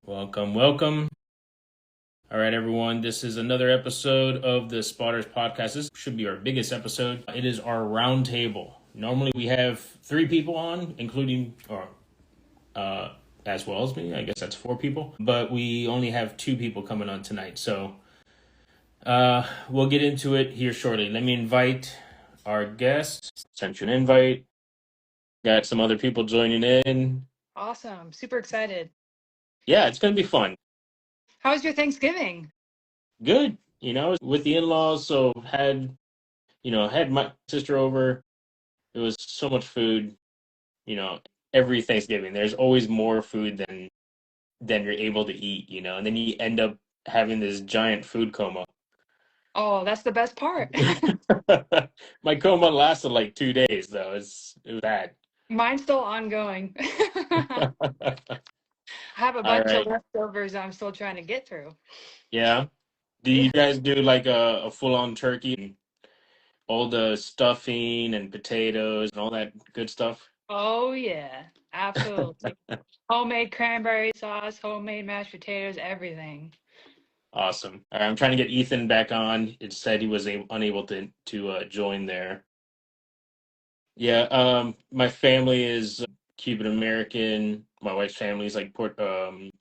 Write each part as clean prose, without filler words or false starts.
Welcome, welcome. All right, everyone. This is another episode of the Spotters Podcast. This should be our biggest episode. It is our roundtable. Normally, we have three people on, including, or as well as me. I guess that's four people. But we only have two people coming on tonight. So we'll get into it here shortly. Let me invite our guest. Sent you an invite. Got some other people joining in. Awesome. Super excited. Yeah, it's going to be fun. How was your Thanksgiving? Good. With the in-laws, so had my sister over. It was so much food, every Thanksgiving. There's always more food than you're able to eat, and then you end up having this giant food coma. Oh, that's the best part. My coma lasted like 2 days though. It was bad. Mine's still ongoing. I have a All bunch of right. leftovers I'm still trying to get through. Yeah. Do Yeah. you guys do like a full-on turkey and all the stuffing and potatoes and all that good stuff? Oh, yeah. Absolutely. Homemade cranberry sauce, homemade mashed potatoes, everything. Awesome. All right, I'm trying to get Ethan back on. It said he was unable to join there. Yeah, my family is Cuban American. My wife's family is like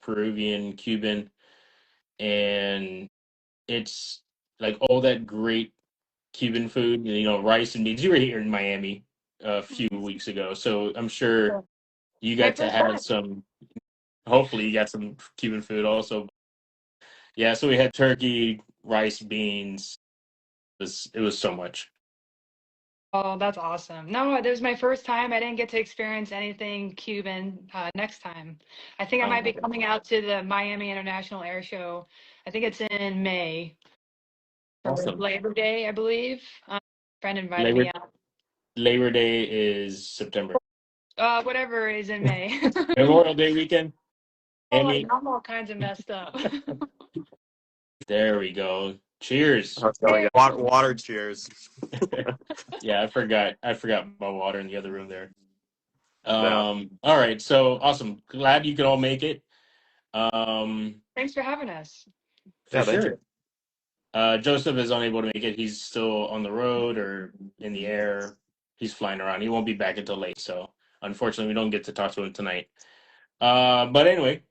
Peruvian, Cuban, and it's like all that great Cuban food, rice and beans. You were here in Miami a few weeks ago, so I'm sure Sure. you My got to first have time. some. Hopefully, you got some Cuban food also. Yeah, so we had turkey, rice, beans. It was so much. Oh, that's awesome. No, it was my first time. I didn't get to experience anything Cuban next time. I think I might be coming out to the Miami International Air Show. I think it's in May. For Awesome. Labor Day, I believe. Friend invited me Labor out. Labor Day is September. Whatever is in May. Memorial Day weekend. Oh, Amy. I'm all kinds of messed up. There we go. Cheers. Oh yeah, water cheers. Yeah, I forgot my water in the other room there. Yeah, All right, so awesome. Glad you could all make it. Thanks for having us. For yeah. Thank you. sure. Joseph is unable to make it. He's still on the road or in the air. He's flying around. He won't be back until late, so unfortunately we don't get to talk to him tonight. But anyway,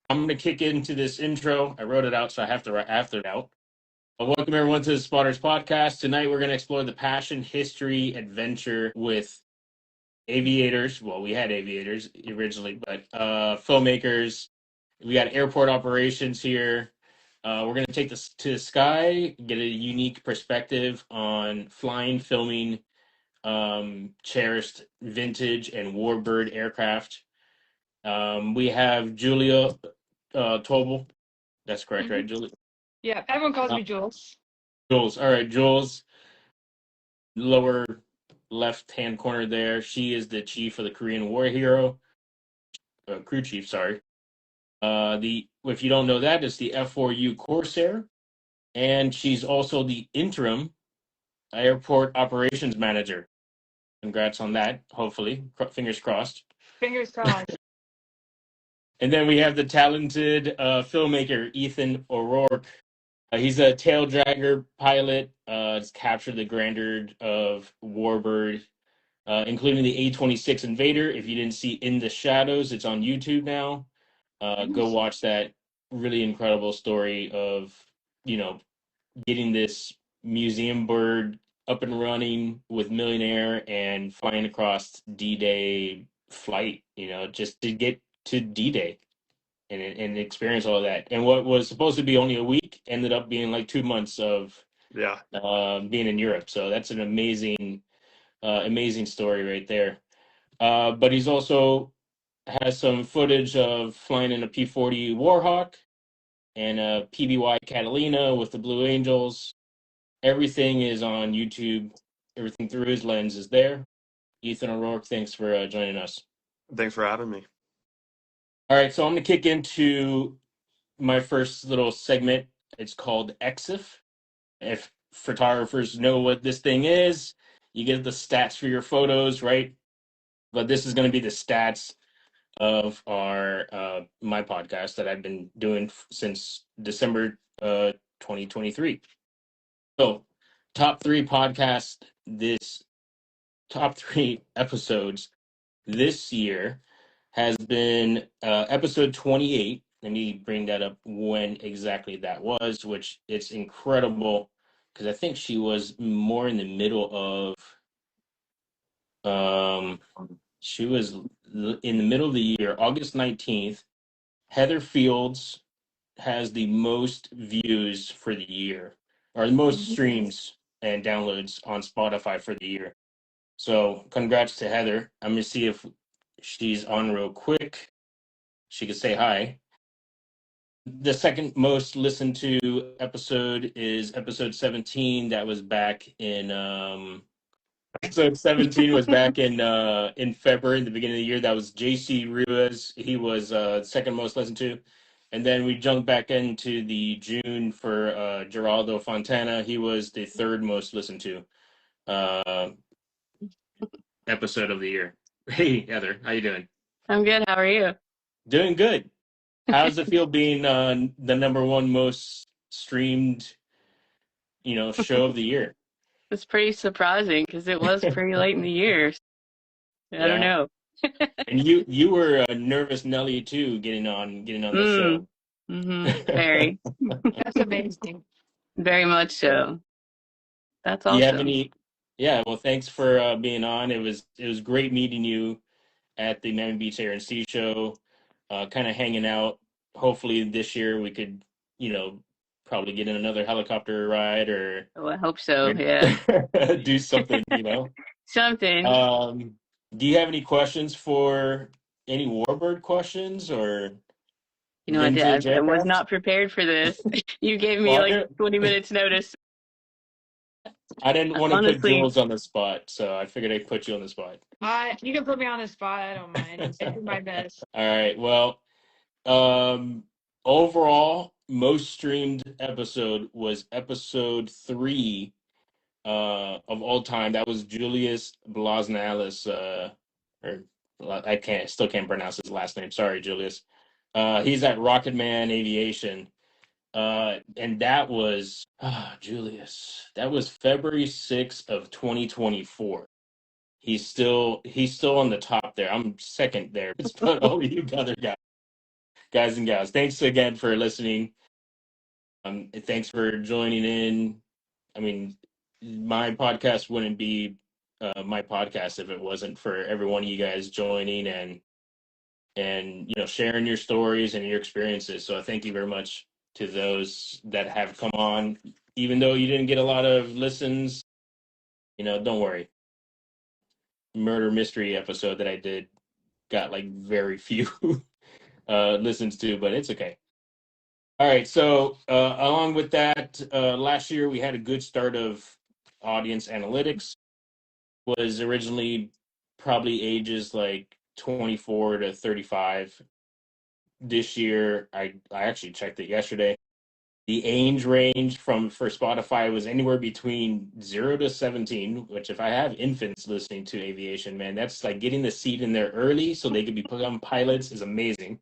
I'm gonna kick into this intro. I wrote it out, so I have to write after it out. Welcome everyone to the Spotters Podcast. Tonight we're going to explore the passion, history, adventure with aviators. Well, we had aviators originally, but filmmakers. We got airport operations here. We're going to take this to the sky, get a unique perspective on flying, filming, cherished vintage and warbird aircraft. We have Julia Tobul. That's correct, Hmm. right, Julia? Yeah, everyone calls Uh, me Jules. Jules. All right, Jules. Lower left hand corner there. She is the chief of the Korean War Hero, crew chief. Sorry. The if you don't know that, it's the F4U Corsair, and she's also the interim airport operations manager. Congrats on that. Hopefully, fingers crossed. Fingers crossed. And then we have the talented filmmaker Ethan O'Rourke. He's a tail dragger pilot. Has captured the grandeur of Warbird, including the A26 Invader. If you didn't see In the Shadows, it's on YouTube now. Go Nice. watch that really incredible story of, you know, getting this museum bird up and running with Millionaire and flying across D-Day flight, just to get to D-Day and experience all that. And what was supposed to be only a week ended up being like 2 months of Yeah, being in Europe. So that's an amazing story right there. But he's also has some footage of flying in a P-40 Warhawk and a PBY Catalina with the Blue Angels. Everything is on YouTube. Everything through his lens is there. Ethan O'Rourke, thanks for joining us. thanks for having me. All right, so I'm going to kick into my first little segment. It's called EXIF. If photographers know what this thing is, you get the stats for your photos, right? But this is going to be the stats of my podcast that I've been doing since December 2023. So, top three podcasts top three episodes this year has been episode 28. Let me bring that up when exactly that was, which it's incredible because I think she was more in the middle of she was in the middle of the year, August 19th. Heather Fields has the most views for the year, or the most streams and downloads on Spotify for the year. So congrats to Heather. I'm gonna see if she's on real quick. She could say hi. The second most listened to episode is episode 17. That was back in episode 17 was back in February, in the beginning of the year. That was JC Ruiz. He was second most listened to. And then we jumped back into the June for Geraldo Fontana. He was the third most listened to episode of the year. Hey Heather, how you doing? I'm good. How are you? Doing good. How does it feel being the number one most streamed, show of the year? It's pretty surprising because it was pretty late in the year. I don't Yeah. know. And you were a nervous Nelly too, getting on the show. Very, That's amazing. very much so. That's Do you have awesome. any? Yeah. Well, thanks for being on. It was great meeting you at the Miami Beach Air and Sea show. Kind of hanging out. Hopefully this year we could, probably get in another helicopter ride or Oh, I hope so. Yeah. do something. Something. Do you have any questions for any warbird questions or vintage I was aircraft? not prepared for this. You gave me Well, like 20 minutes notice. I didn't want to put Honestly, Jules on the spot, so I figured I'd put you on the spot. You can put me on the spot. I don't mind. I'll do my best. All right. Well, overall, most streamed episode was episode 3 of all time. That was Julius Blasnalis, or still can't pronounce his last name. Sorry, Julius. He's at Rocketman Aviation. And that was Julius. That was February 6th of 2024. He's still on the top there. I'm second there. It's but all you other guys and gals. Thanks again for listening. Thanks for joining in. I mean, my podcast wouldn't be my podcast if it wasn't for every one of you guys joining and sharing your stories and your experiences. So I thank you very much to those that have come on, even though you didn't get a lot of listens. Don't worry. Murder mystery episode that I did got like very few listens to, but it's okay. All right, so along with that, last year we had a good start of audience analytics. Was originally probably ages like 24 to 35. This year, I actually checked it yesterday. The age range for Spotify was anywhere between 0 to 17, which if I have infants listening to aviation, man, that's like getting the seed in there early so they could be put on pilots is amazing.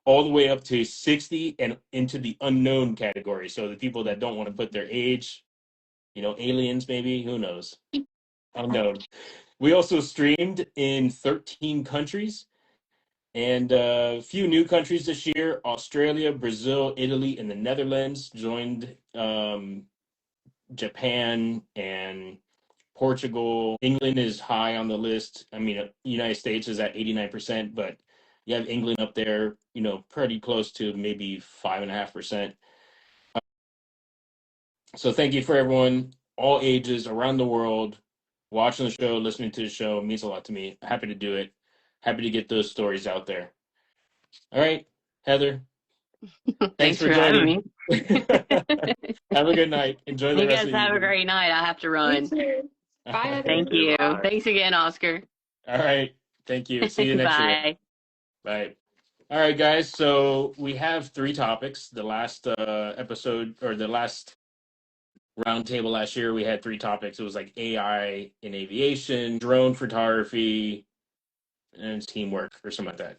All the way up to 60 and into the unknown category. So the people that don't want to put their age, aliens maybe, who knows? Unknown. We also streamed in 13 countries. And a few new countries this year: Australia, Brazil, Italy, and the Netherlands joined Japan and Portugal. England is high on the list. I mean, United States is at 89%, but you have England up there, pretty close to maybe 5.5%. So thank you for everyone, all ages, around the world, watching the show, listening to the show. It means a lot to me. Happy to do it. Happy to get those stories out there. All right, Heather. Thanks for having me. Have a good night. Enjoy the You rest guys of the have a evening. great night. I have to run. Bye. Thank you. Thanks again, Oscar. All right. Thank you. See you next year. Bye. All right, guys. So we have 3 topics. The last episode, or the last roundtable last year, we had 3 topics. It was like AI in aviation, drone photography, and teamwork or something like that.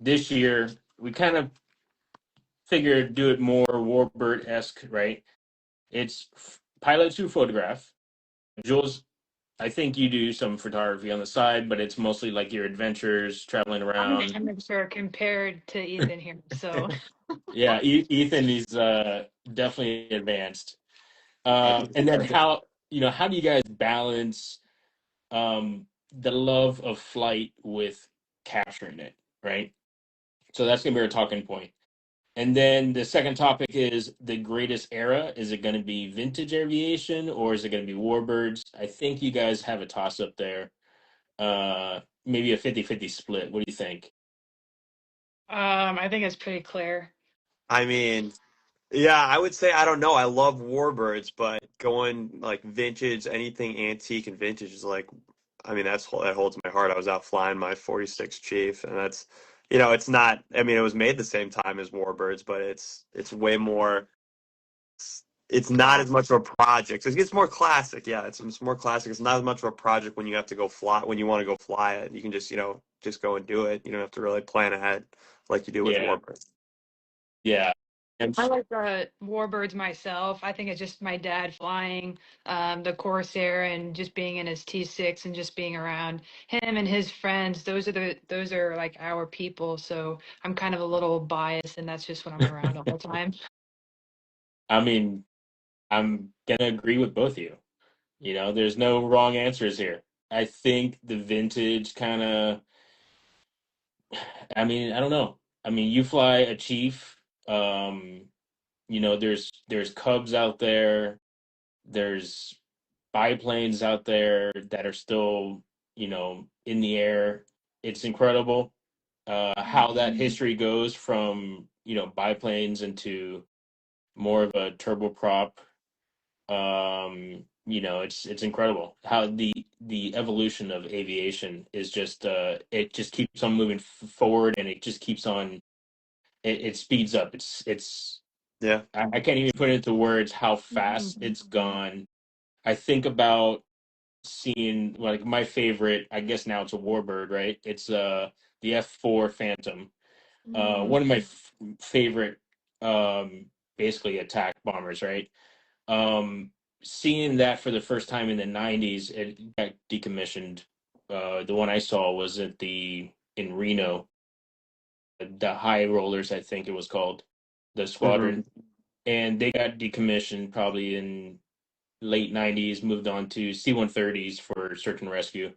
This year, we kind of figured do it more warbird-esque, right? It's pilots who photograph. Jules, I think you do some photography on the side, but it's mostly like your adventures, traveling I'm an around. amateur compared to Ethan here, so. Yeah, Ethan is definitely advanced. And then how do you guys balance the love of flight with capturing it, right? So that's gonna be our talking point. And then the second topic is the greatest era. Is it going to be vintage aviation or is it going to be warbirds? I think you guys have a toss up there. Maybe a 50-50 split. What do you think? I think it's pretty clear. I mean, yeah, I would say I don't know. I love warbirds, but going like vintage, anything antique and vintage is like, I mean, that holds my heart. I was out flying my 46 Chief, and that's, it's not. I mean, it was made the same time as warbirds, but it's way more. It's not as much of a project. It gets more classic. Yeah, it's more classic. It's not as much of a project when you have to go fly when you want to go fly it. You can just go and do it. You don't have to really plan ahead like you do with Yeah, warbirds. yeah. And I like the warbirds myself. I think it's just my dad flying the Corsair and just being in his T6 and just being around him and his friends. Those are like our people. So I'm kind of a little biased, and that's just what I'm around all the time. I mean, I'm gonna agree with both of you. There's no wrong answers here. I think the vintage kind of. I mean, I don't know. I mean, you fly a Chief. There's Cubs out there. There's biplanes out there that are still, in the air. It's incredible how that history goes from, biplanes into more of a turboprop. It's incredible how the evolution of aviation is just it just keeps on moving forward and it just keeps on it speeds up. It's Yeah. I can't even put it into words how fast it's gone. I think about seeing like my favorite, I guess now it's a warbird, right? It's the F4 Phantom. One of my favorite basically attack bombers, right? Um Seeing that for the first time in the 90s, it got decommissioned. The one I saw was in Reno, the High Rollers, I think it was called, the Hmm. squadron, and they got decommissioned probably in late 90s, moved on to C-130s for search and rescue.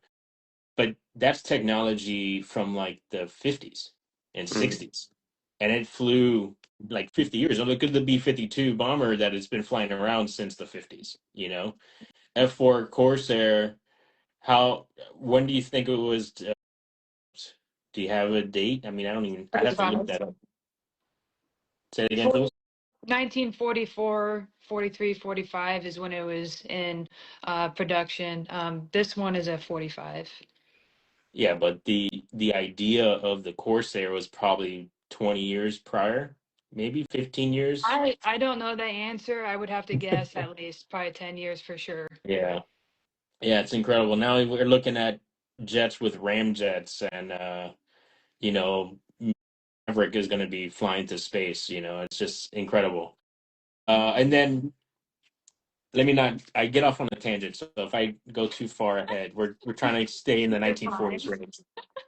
But that's technology from like the 50s and Hmm. 60s. And it flew like 50 years. Look at the B-52 bomber that it's been flying around since the 50s, F4 Corsair, when do you think it was? Do you have a date? I mean, I don't even, I'd have to look 45. that up. Say it again, Jules. 1944, 43, 45 is when it was in production. This one is a 45. Yeah, but the idea of the Corsair was probably 20 years prior, maybe 15 years. I don't know the answer. I would have to guess at least probably 10 years for sure. Yeah. Yeah, it's incredible. Now we're looking at jets with ramjets and you know, Maverick is going to be flying to space, it's just incredible. And then let me not I get off on a tangent. So if I go too far ahead, we're trying to stay in the You're fine. 1940s range.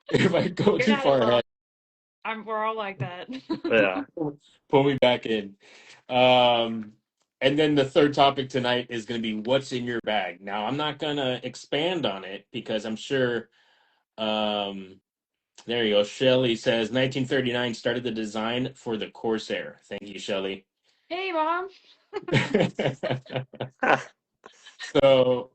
If I go You're too not far alone. ahead, We're all like that. Yeah. pull me back in. Um, and then the third topic tonight is going to be what's in your bag. Now, I'm not going to expand on it because I'm sure. There you go. Shelley says 1939 started the design for the Corsair. Thank you, Shelley. Hey, Mom. So,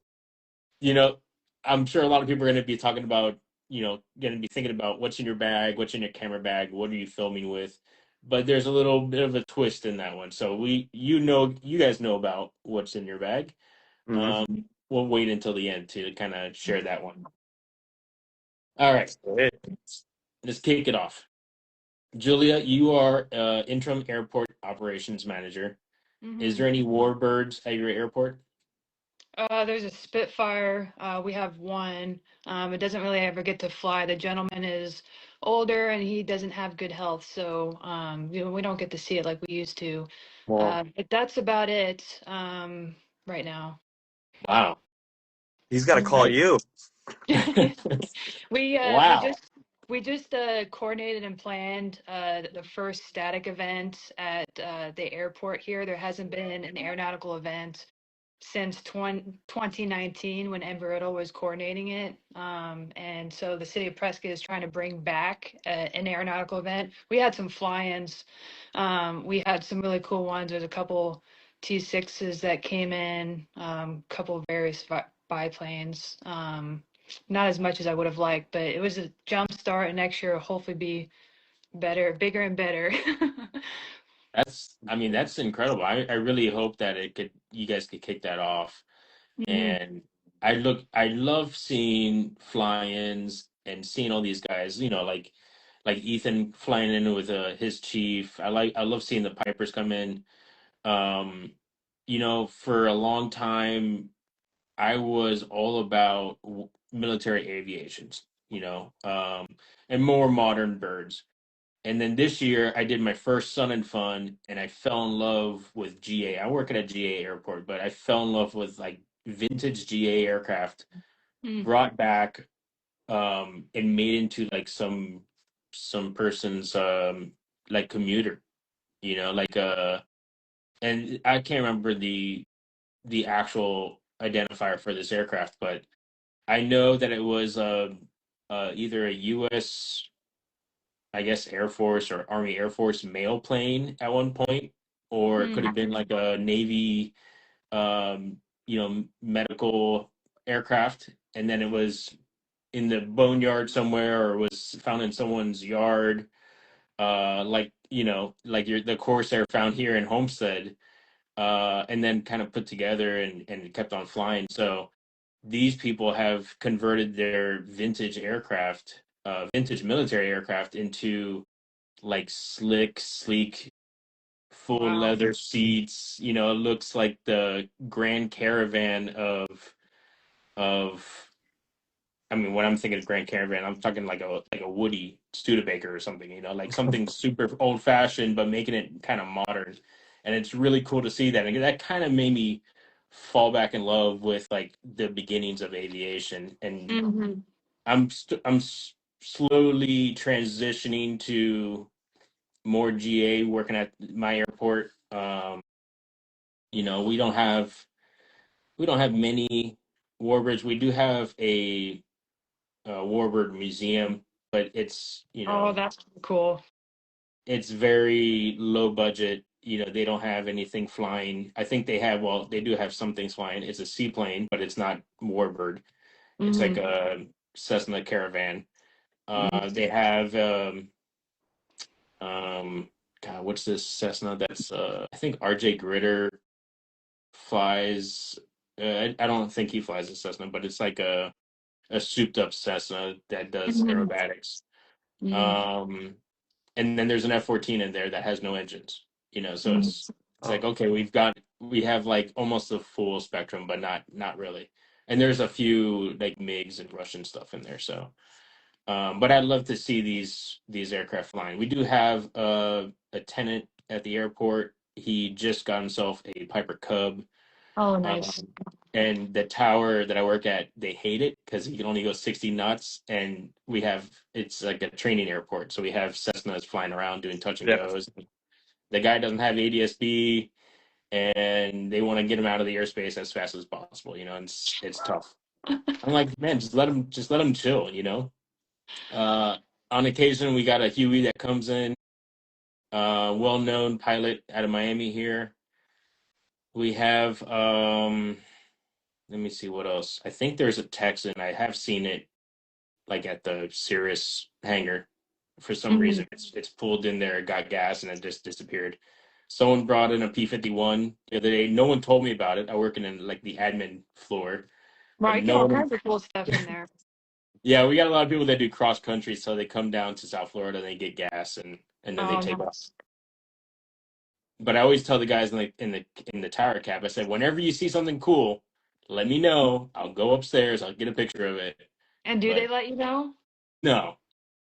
you know, I'm sure a lot of people are going to be talking about, going to be thinking about what's in your bag, what's in your camera bag, what are you filming with? But there's a little bit of a twist in that one. So you guys know about what's in your bag. Hmm. We'll wait until the end to kind of share that one. All right, let's kick it off. Julia, you are interim airport operations manager. Is Hmm. there any warbirds at your airport? There's a Spitfire. We have one. It doesn't really ever get to fly. The gentleman is older and he doesn't have good health, so we don't get to see it like we used to. Well, But that's about it right now. wow. He's got to call Mhm. Right. you. We uh we Wow. just we just coordinated and planned the first static event at the airport here. There hasn't been an aeronautical event since 2019 when Embry-Riddle was coordinating it. And so the city of Prescott is trying to bring back an aeronautical event. We had some fly-ins. We had some really cool ones. There's a couple T6s that came in, couple of various biplanes. Not as much as I would have liked, but it was a jump start, and next year will hopefully be better, bigger and better. I mean, that's incredible. I really hope that you guys could kick that off. Mhm. And I love seeing fly-ins and seeing all these guys, like Ethan flying in with his chief. I love seeing the Pipers come in. Um, for a long time, I was all about military aviations, and more modern birds. And then this year, I did my first Sun and Fun, and I fell in love with GA. I work at a GA airport, but I fell in love with like vintage GA aircraft Mm. brought back, and made into like some person's like commuter, like and I can't remember the actual identifier for this aircraft, but I know that it was either a U.S. I guess Air Force or Army Air Force mail plane at one point, or it could Mm. have been like a Navy, medical aircraft, and then it was in the boneyard somewhere, or was found in someone's yard, like the Corsair found here in Homestead, and then kind of put together and kept on flying. So these people have converted their vintage military aircraft into like slick, sleek, full Wow. leather seats. It looks like the Grand Caravan of. I mean, when I'm thinking of Grand Caravan, I'm talking like a Woody Studebaker or something. Like something super old fashioned, but making it kind of modern. And it's really cool to see that. And that kind of made me fall back in love with like the beginnings of aviation. And Hmm. I'm slowly transitioning to more GA working at my airport. We don't have many warbirds. We do have a warbird museum, but Oh, that's cool. it's very low budget. They don't have anything flying. I think they do have some things flying. It's a seaplane, but it's not warbird. It's like Hmm. a Cessna Caravan. Hmm. They have um God, what's this Cessna that's I think RJ Gritter flies. I don't think he flies a Cessna, but it's like a souped up Cessna that does Hmm. aerobatics. Hmm. Um, and then there's an F-14 in there that has no engines. So Hmm. it's Oh, like, okay, we have like almost the full spectrum, but not really. And there's a few like MiGs and Russian stuff in there. So, but I'd love to see these aircraft flying. We do have a tenant at the airport. He just got himself a Piper Cub. Oh, nice. Um, and the tower that I work at, they hate it because he can only go 60 knots. And it's like a training airport. So we have Cessnas flying around doing touch and yeah. goes. The guy doesn't have ADSB and they want to get him out of the airspace as fast as possible, and it's tough. I'm like, man, just let him chill. Uh, on occasion, we got a Huey that comes in, well-known pilot out of Miami here. We have, let me see what else. I think there's a Texan. I have seen it like at the Cirrus hangar. For some Hmm. reason, it's pulled in there, got gas, and it just disappeared. Someone brought in a P-51 the other day. No one told me about it. I work in like the admin floor, Wow, but you get no all one. kinds of cool stuff in there. Yeah, we got a lot of people that do cross country, so they come down to South Florida, and they get gas, and then they Oh, take off. nice. But I always tell the guys in the tower cab, I said, whenever you see something cool, let me know. I'll go upstairs. I'll get a picture of it. And do they But let you know? no,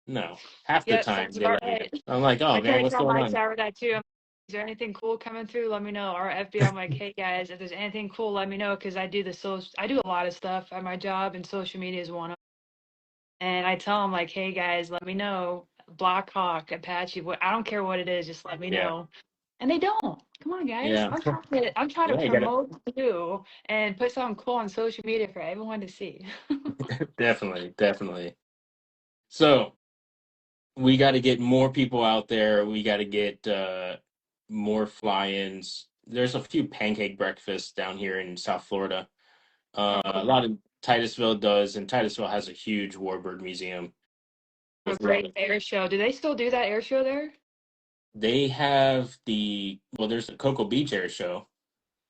no. Half the Yep, time sounds they about let me know. right. I'm like, oh I try man, to what's tell going my on? tower that too. Is there anything cool coming through? Let me know. Our FBI, I'm like, hey guys, if there's anything cool, let me know because I do a lot of stuff at my job, and social media is one of. And I tell them like, hey guys, let me know. Black Hawk, Apache, what I don't care what it is, just let me Yeah, know. And they don't. Come on, guys. yeah, I'm trying to yeah. You gotta promote you and put something cool on social media for everyone to see. definitely, definitely. So we got to get more people out there. We got to get more fly-ins. There's a few pancake breakfasts down here in South Florida. A lot of Titusville does, and Titusville has a huge warbird museum A with a lot great of. air show. Do they still do that air show there? They have there's the Cocoa Beach Air Show.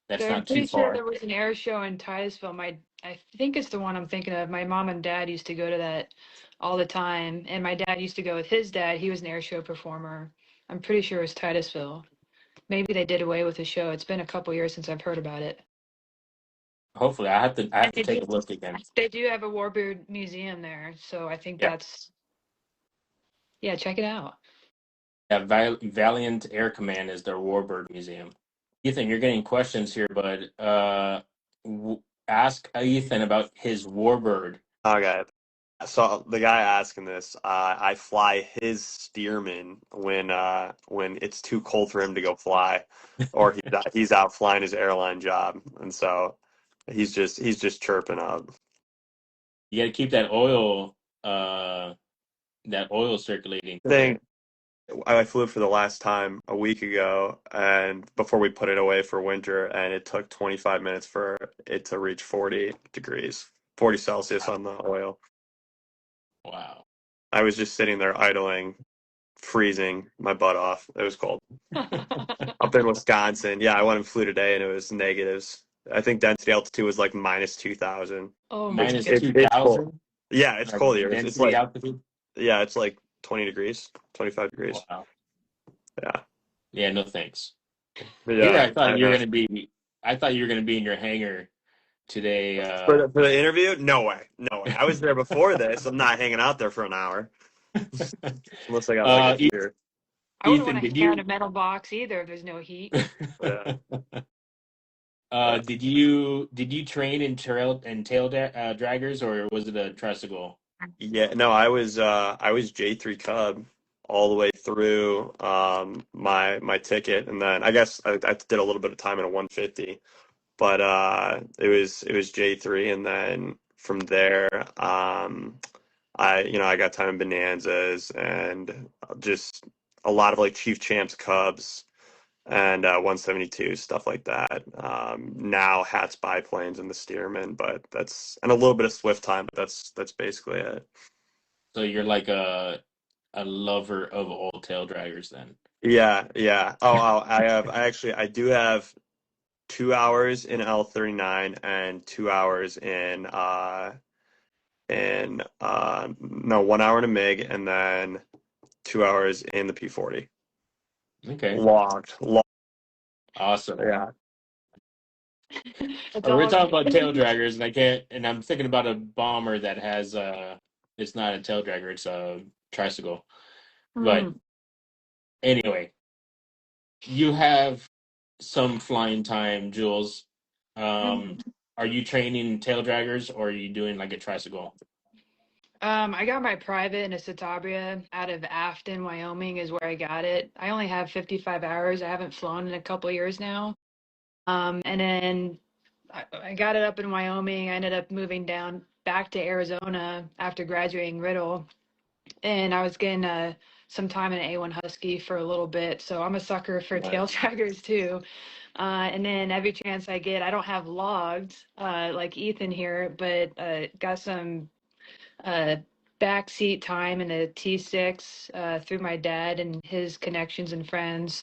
That's I'm not too pretty sure far. there was an air show in Titusville. I think it's the one I'm thinking of. My mom and dad used to go to that all the time, and my dad used to go with his dad. He was an air show performer. I'm pretty sure it was Titusville. Maybe they did away with the show. It's been a couple years since I've heard about it. Hopefully, I have And to take a look again. they do have a Warbird museum there, so I think Yeah, that's yeah, check it out. yeah. Valiant Air Command is their warbird museum. Ethan, you're getting questions here, but ask Ethan about his warbird. Okay. So the guy asking this, I fly his Stearman when it's too cold for him to go fly, or he's out flying his airline job, and so he's just chirping up. You got to keep uh, that oil circulating. Thing I flew for the last time a week ago, and before we put it away for winter, and it took 25 minutes for it to reach 40 degrees, 40 Celsius on the oil. Wow. I was just sitting there idling, freezing my butt off. It was cold. Up in Wisconsin. Yeah, I went and flew today and it was negatives. I think density altitude was like minus 2,000. Oh my Minus goodness. It's cold. 2,000 Yeah, it's cold here. It's density like altitude. yeah, it's like 20 degrees, 25 degrees. Wow. Yeah. Yeah, no thanks. But Here, yeah, I know. I thought you were gonna be in your hangar today. For the interview? No way. No way. I was there before this. I'm not hanging out there for an hour unless I got like a E- heater. I wouldn't want Ethan, to did hang out in a you metal box either if there's no heat. Yeah. Yeah. did you train in draggers, or was it a tricycle? Yeah, no, I was J3 Cub all the way through my ticket, and then I guess I did a little bit of time in a 150, but it was J3, and then from there I got time in Bonanzas and just a lot of like Chief Champs Cubs and 172 stuff like that. Now hats biplanes and the Stearman, but that's and a little bit of Swift time, but that's basically it. So you're like a lover of all tail draggers then. Yeah, yeah. Oh, I do have 2 hours in L39 and 2 hours in no 1 hour in a MiG and then 2 hours in the P40. Okay, Logged, logged. awesome. Yeah. It's We're all talking about tail draggers, and I'm thinking about a bomber that has it's not a tail dragger, it's a tricycle. But Hmm. anyway, you have some flying time, Jules. Um, are you training tail draggers, or are you doing like a tricycle? I got my private in a Citabria out of Afton, Wyoming is where I got it. I only have 55 hours. I haven't flown in a couple years now. And then I got it up in Wyoming. I ended up moving down back to Arizona after graduating Riddle. And I was getting some time in an A1 Husky for a little bit. So I'm a sucker for tail Nice. draggers too. And then every chance I get, I don't have logged like Ethan here, but got some uh, backseat time in a T6 through my dad and his connections and friends.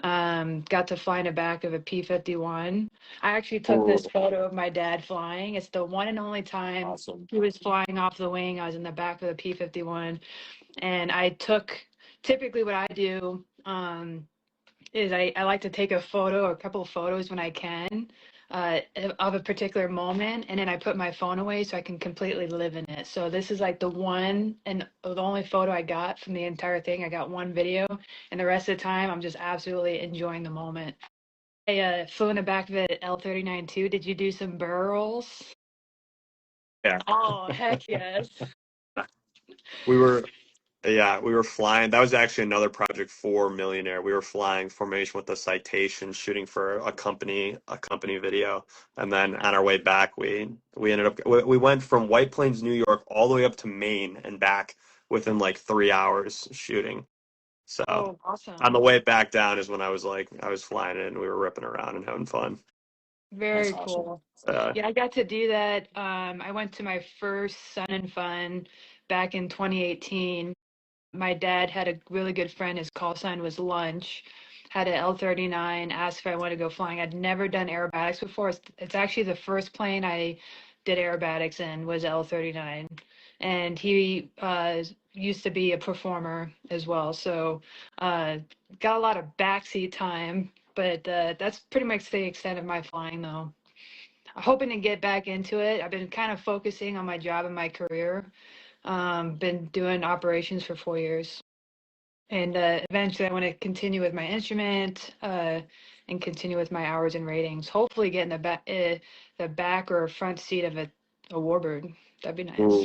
Got to fly in the back of a P-51. I actually took Oh, this photo of my dad flying. It's the one and only time awesome. he was flying off the wing. I was in the back of the P-51, and I took. Typically, what I do is I like to take a photo or a couple of photos when I can of a particular moment, and then I put my phone away so I can completely live in it. So this is like the one and the only photo I got from the entire thing. I got one video, and the rest of the time I'm just absolutely enjoying the moment. I flew in the back of the L-39 too. Did you do some barrel rolls? Yeah. Oh, heck yes. We were Yeah, we were flying. That was actually another project for Millionaire. We were flying formation with a citation, shooting for a company video, and then on our way back, we ended up we went from White Plains, New York, all the way up to Maine and back within like 3 hours shooting. So Oh, on the awesome. way back down is when I was flying it and we were ripping around and having fun. That's Very awesome. cool. Uh, Yeah, I got to do that. I went to my first Sun and Fun back in 2018. My dad had a really good friend. His call sign was Lunch. Had an L-39. Asked if I wanted to go flying. I'd never done aerobatics before. It's actually the first plane I did aerobatics in was L-39, and he used to be a performer as well. So got a lot of backseat time, but that's pretty much the extent of my flying, though. I'm hoping to get back into it. I've been kind of focusing on my job and my career. Been doing operations for 4 years. And eventually I want to continue with my instrument and continue with my hours and ratings. Hopefully get in the back or front seat of a warbird. That'd be nice. ooh,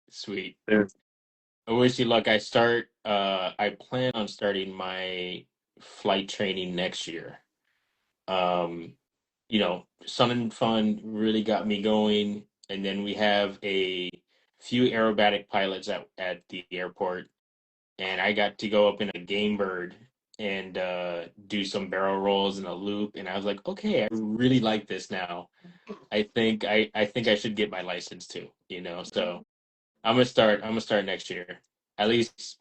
Sweet. there- I wish you luck. I plan on starting my flight training next year. Um, Sun and Fun really got me going, and then we have a few aerobatic pilots at the airport, and I got to go up in a game bird and do some barrel rolls in a loop, and I was like, okay, I really like this now. I think I should get my license too. So I'm gonna start next year. At least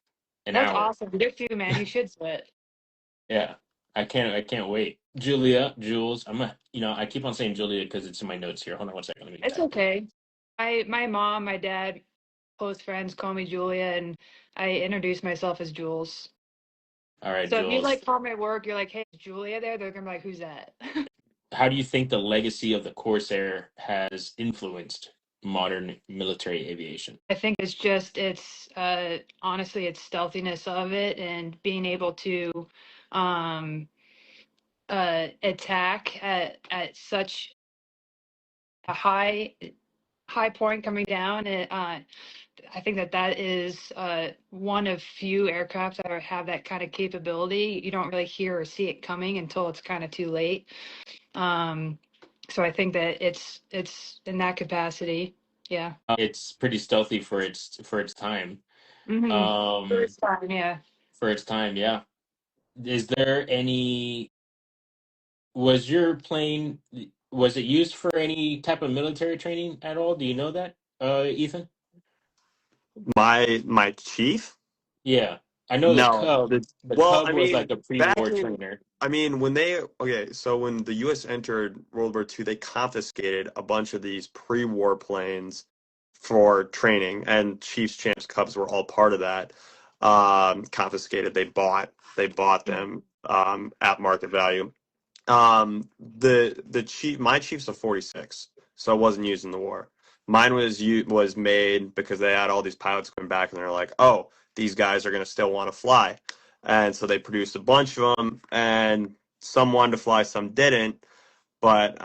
an That's hour. awesome. Good for you, man. You should split. Yeah. I can't wait. Jules, I keep on saying Julia because it's in my notes here. Hold on one second. Let me It's type it. okay. My mom, my dad, close friends call me Julia, and I introduce myself as Jules. All right, So if you Jules. like call my work, you're like, hey, is Julia there? They're gonna be like, who's that? How do you think the legacy of the Corsair has influenced modern military aviation? I think it's honestly it's stealthiness of it and being able to um attack at such a high point coming down. I think that is one of few aircraft that have that kind of capability. You don't really hear or see it coming until it's kind of too late. Um, so I think that it's in that capacity. Yeah. It's pretty stealthy for its time. Mm-hmm. Um, First time, yeah. for its time, yeah. Is there any Was your plane was it used for any type of military training at all? Do you know that, Ethan? my chief. Yeah. I know the No. Cub. The Well, Cub I was like mean, a back pre-war in, trainer. I mean, so when the U.S. entered World War II, they confiscated a bunch of these pre-war planes for training, and Chiefs, Champs, Cubs were all part of that. Confiscated. They bought them at market value. My Chief's a 46, so it wasn't used in the war. Mine was made because they had all these pilots coming back, and they're like, oh, these guys are gonna still want to fly, and so they produced a bunch of them, and some wanted to fly, some didn't, but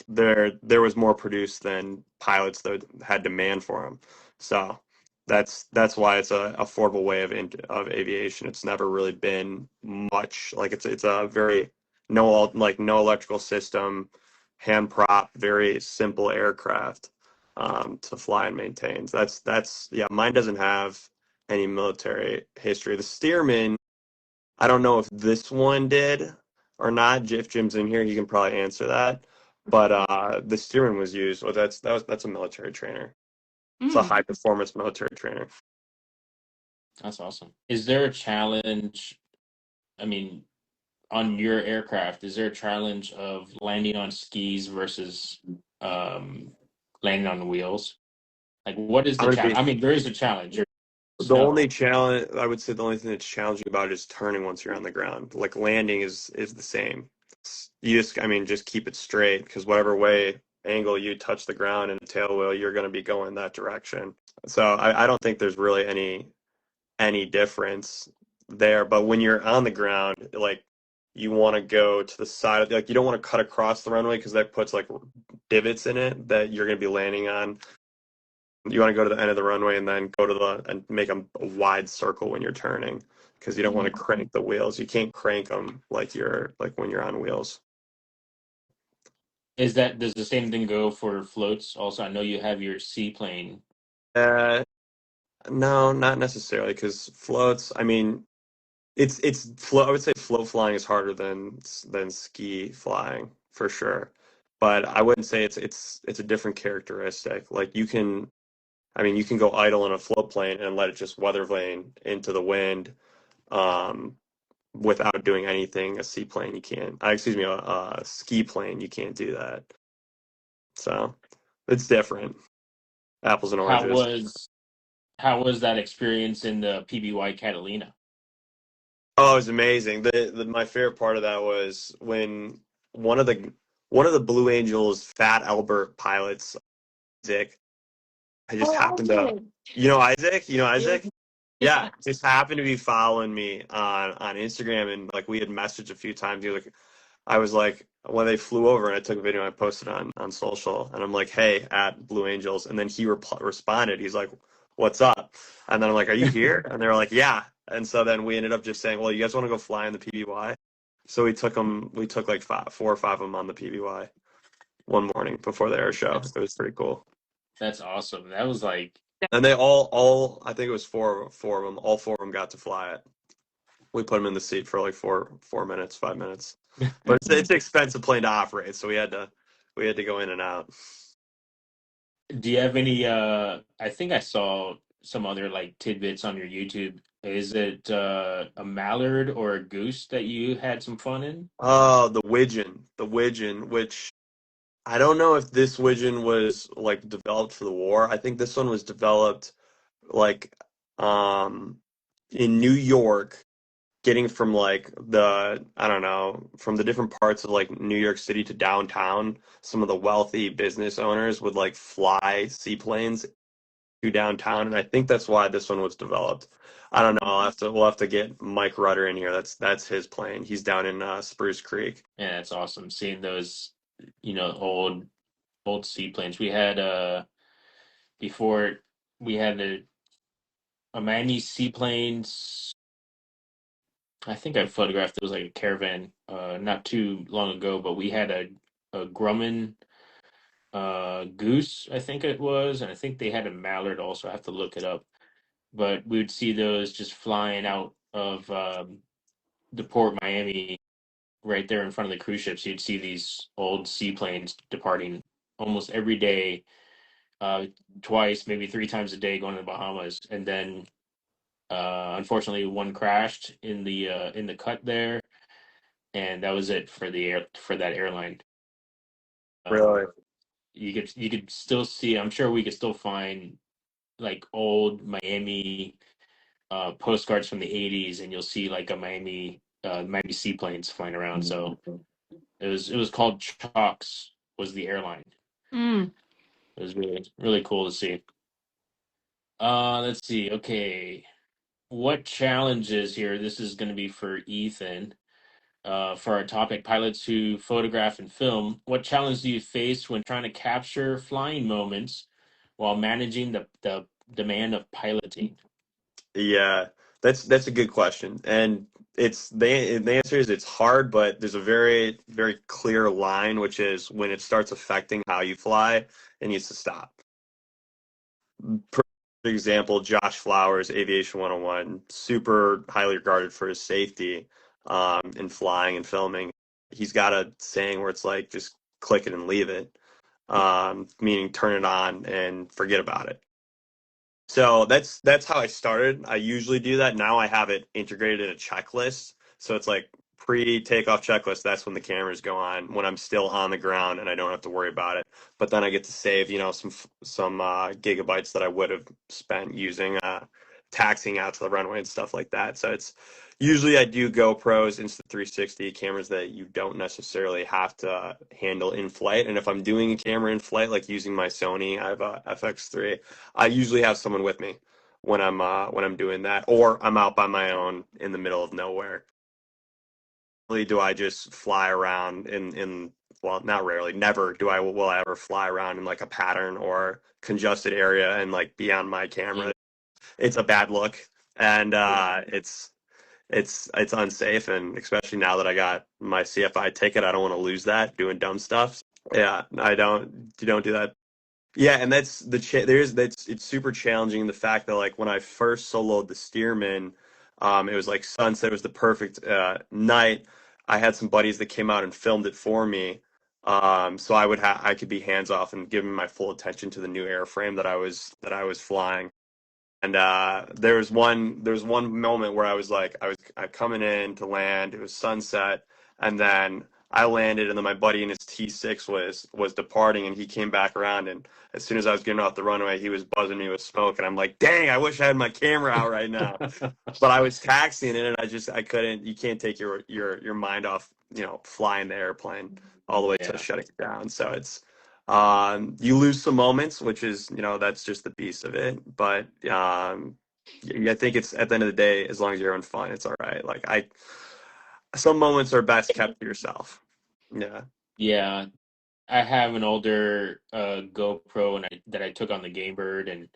there was more produced than pilots that had demand for them. So that's why it's a affordable way of aviation. It's never really been much like it's a very no electrical system, hand prop, very simple aircraft to fly and maintain. So that's yeah. Mine doesn't have any military history. The Stearman, I don't know if this one did or not. If Jim's in here, he can probably answer that. But the Stearman was used. Well, that's a military trainer. It's a Mm. high performance military trainer. That's awesome. Is there a challenge? I mean, on your aircraft, is there a challenge of landing on skis versus um, landing on wheels? Like, what is I the would challenge? be I mean, there is a challenge. You're the only snow. challenge. I would say the only thing that's challenging about it is turning once you're on the ground. Like landing is the same. You just, I mean, just keep it straight because whatever way angle you touch the ground in a tail wheel, you're going to be going that direction. So I don't think there's really any difference there. But when you're on the ground, like you want to go to the side of like you don't want to cut across the runway because that puts like divots in it that you're going to be landing on. You want to go to the end of the runway and then go to the and make a wide circle when you're turning because you don't want to crank the wheels. You can't crank them like you're like when you're on wheels. Does the same thing go for floats? Also, I know you have your seaplane. Uh, no, not necessarily because floats. I mean, it's float. I would say float flying is harder than ski flying for sure. But I wouldn't say it's a different characteristic. Like you can, I mean, you can go idle in a float plane and let it just weather vane into the wind, um, without doing anything. A seaplane, you can't. Excuse me, a ski plane, you can't do that. So it's different. Apples and How oranges. was how was that experience in the PBY Catalina? Oh, it was amazing. My favorite part of that was when one of the one of the Blue Angels Fat Albert pilots, Isaac, I just Oh, happened to, okay. Isaac? You know Yeah. Isaac? Yeah, just happened to be following me on Instagram and like we had messaged a few times. He was like, I was like, when they flew over and I took a video and I posted on social and I'm like, hey, at Blue Angels. And then he responded. He's like, what's up? And then I'm like, are you here? And they were like, yeah. And so then we ended up just saying, well, you guys want to go fly in the PBY? So we took like four or five of them on the PBY one morning before the air show. That's It was pretty cool. that's awesome. That was like And they I think it was four of them, all four of them got to fly it. We put them in the seat for like 4 minutes, 5 minutes. But it's an expensive plane to operate, so we had to go in and out. Do you have any I think I saw some other like tidbits on your YouTube. Is it a mallard or a goose that you had some fun in? Oh, the widgeon, which I don't know if this widgeon was like developed for the war. I think this one was developed like um in New York, getting from like I don't know, from the different parts of like New York City to downtown. Some of the wealthy business owners would like fly seaplanes to downtown, and I think that's why this one was developed. I don't know. We'll have to get Mike Rudder in here. That's his plane. He's down in Spruce Creek. Yeah, it's awesome seeing those, old seaplanes. We had before we had a Miami seaplanes. I think I photographed it was like a caravan not too long ago, but we had a Grumman goose, I think it was, and I think they had a mallard also. I have to look it up. But we would see those just flying out of the port Miami right there in front of the cruise ships. You'd see these old seaplanes departing almost every day, uh, twice, maybe three times a day, going to the Bahamas. And then, unfortunately, one crashed in the cut there, and that was it for for that airline. Um, Really? you could still see. I'm sure we could still find like old Miami postcards from the '80s, and you'll see like a Miami seaplanes flying around. So it was called Chalks was the airline. Mm. It was really cool to see. Let's see. Okay, what challenges here? This is going to be for Ethan. For our topic, pilots who photograph and film. What challenge do you face when trying to capture flying moments while managing the demand of piloting? Yeah, that's a good question, and it's the answer is it's hard, but there's a very very clear line, which is when it starts affecting how you fly, it needs to stop. For example, Josh Flowers, Aviation 101, super highly regarded for his safety in flying and filming. He's got a saying where it's like just click it and leave it, meaning turn it on and forget about it. So that's how I started. I usually do that. Now I have it integrated in a checklist. So it's like pre-takeoff checklist. That's when the cameras go on, when I'm still on the ground and I don't have to worry about it. But then I get to save, some gigabytes that I would have spent using taxiing out to the runway and stuff like that. So Usually I do GoPros, Insta360 cameras that you don't necessarily have to handle in flight. And if I'm doing a camera in flight, like using my Sony, I have a FX3, I usually have someone with me when I'm doing that, or I'm out by my own in the middle of nowhere. Rarely do I just fly around in well, not rarely, never do I will I ever fly around in like a pattern or congested area and like be on my camera. Mm, It's a bad look, and yeah. it's unsafe, and especially now that I got my CFI ticket, I don't want to lose that doing dumb stuff. Yeah, I don't. You don't do that. Yeah, and that's there's that's it's super challenging. The fact that like when I first soloed the Steerman, it was like sunset. It was the perfect night. I had some buddies that came out and filmed it for me. So I could be hands off and give my full attention to the new airframe that I was flying. And there was one moment where I was coming in to land. It was sunset, and then I landed, and then my buddy in his T6 was departing, and he came back around, and as soon as I was getting off the runway, he was buzzing me with smoke, and I'm like, dang, I wish I had my camera out right now. But I was taxiing it, and I couldn't. You can't take your mind off, flying the airplane all the way to Yeah. shutting it down. So you lose some moments, which is, that's just the beast of it. But I think it's at the end of the day, as long as you're having fun, it's all right. Some moments are best kept to yourself. Yeah. Yeah. I have an older GoPro that I took on the Game Bird, and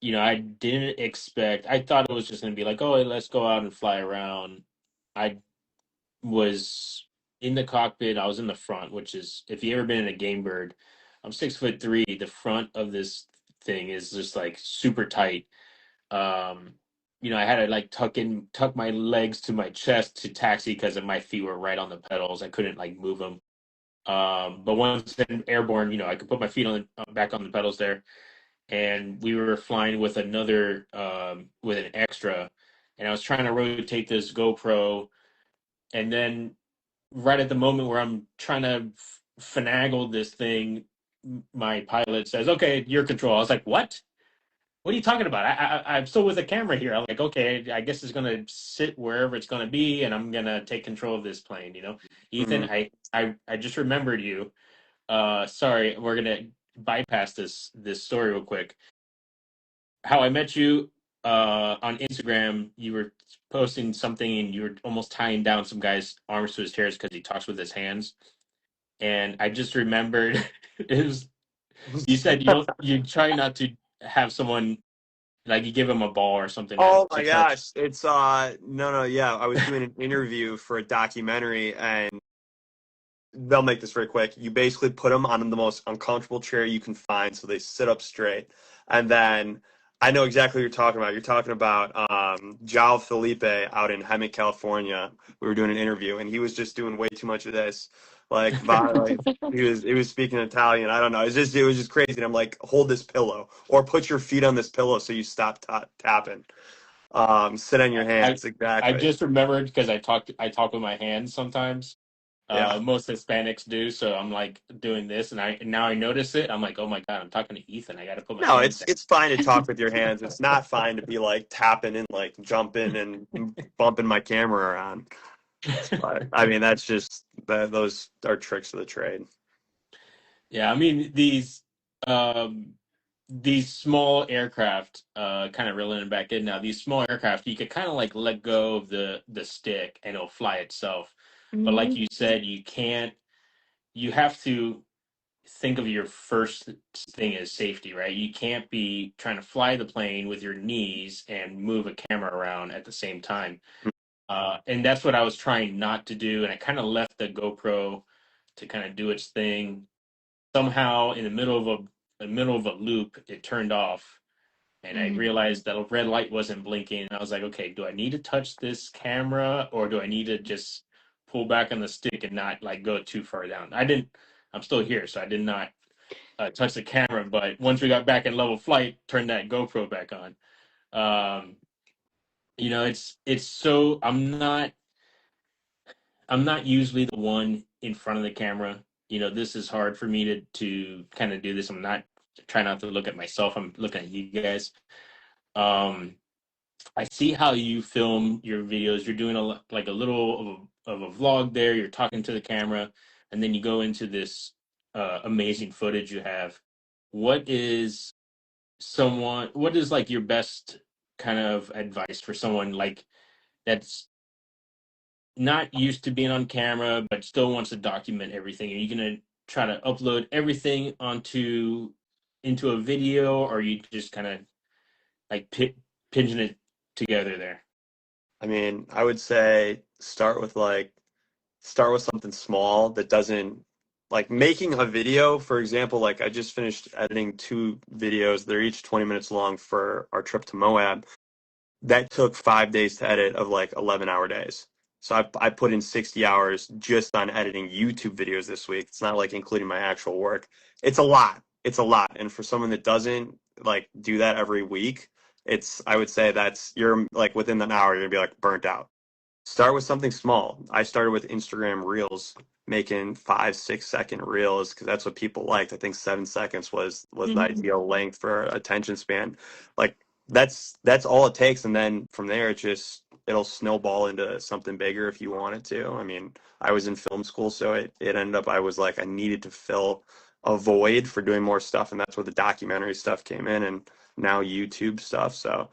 I didn't expect. I thought it was just going to be like, oh, let's go out and fly around. I was in the cockpit. I was in the front, which is, if you ever been in a Game Bird, I'm 6'3". The front of this thing is just like super tight. Um, I had to like tuck my legs to my chest to taxi because my feet were right on the pedals. I couldn't like move them. But once in airborne, I could put my feet back on the pedals there. And we were flying with with an extra, and I was trying to rotate this GoPro, and then right at the moment where I'm trying to finagle this thing, my pilot says, "Okay, your control." I was like, "What? What are you talking about? I'm still with the camera here." I'm like, "Okay, I guess it's gonna sit wherever it's gonna be, and I'm gonna take control of this plane." Ethan, Mhm. I just remembered you. Sorry, we're gonna bypass this story real quick. How I met you on Instagram, you were posting something and you were almost tying down some guy's arms to his chairs because he talks with his hands. And I just remembered it was you said you try not to have someone like you give him a ball or something Oh to my touch. gosh. It's no, yeah. I was doing an interview for a documentary, and they'll make this very quick. You basically put them on the most uncomfortable chair you can find so they sit up straight. And then I know exactly what you're talking about. You're talking about Joao Felipe out in Hemet, California. We were doing an interview, and he was just doing way too much of this. Like he was speaking Italian. I don't know. It was just crazy. And I'm like, hold this pillow, or put your feet on this pillow so you stop tapping. Sit on your I hands. I Exactly. just remembered because I talk with my hands sometimes. Yeah. Most Hispanics do, so I'm like doing this, and now I notice it. I'm like, oh my God, I'm talking to Ethan. I got to put my No, hands it's down. it's fine to talk with your hands. It's not fine to be like tapping and like jumping and bumping my camera around. But I mean, that's just those are tricks of the trade. Yeah, I mean um these small aircraft, kind of reeling it back in now. These small aircraft, you could kind of like let go of the stick and it'll fly itself. But like Mhm. you said, you can't. You have to think of your first thing as safety, right? You can't be trying to fly the plane with your knees and move a camera around at the same time. And that's what I was trying not to do. And I kind of left the GoPro to kind of do its thing. Somehow, in the middle of a loop, it turned off, and I Mhm. realized that a red light wasn't blinking. And I was like, okay, do I need to touch this camera, or do I need to just pull back on the stick and not like go too far down? I didn't. I'm still here, so I did not touch the camera. But once we got back in level flight, turned that GoPro back on. Um, it's so I'm not usually the one in front of the camera. This is hard for me to kind of do this. I'm not trying not to look at myself. I'm looking at you guys. Um, I see how you film your videos. You're doing like a little of a vlog there. You're talking to the camera, and then you go into this amazing footage you have. What is what is like your best kind of advice for someone like that's not used to being on camera but still wants to document everything? Are you gonna try to upload everything into a video, or are you just kind of like pinching it together there? I mean, I would say start with something small that doesn't like making a video, for example, like I just finished editing two videos. They're each 20 minutes long for our trip to Moab. That took 5 days to edit of like 11-hour days. So I put in 60 hours just on editing YouTube videos this week. It's not like including my actual work. It's a lot. It's a lot. And for someone that doesn't like do that every week, I would say that's you're like within an hour, you're gonna be like burnt out. Start with something small. I started with Instagram Reels, making 5, 6 second reels because that's what people liked. I think 7 seconds was the Mhm. ideal length for attention span. Like that's all it takes, and then from there it'll snowball into something bigger if you want it to. I mean, I was in film school, so it ended up I was like I needed to fill a void for doing more stuff, and that's where the documentary stuff came in, and now YouTube stuff. So,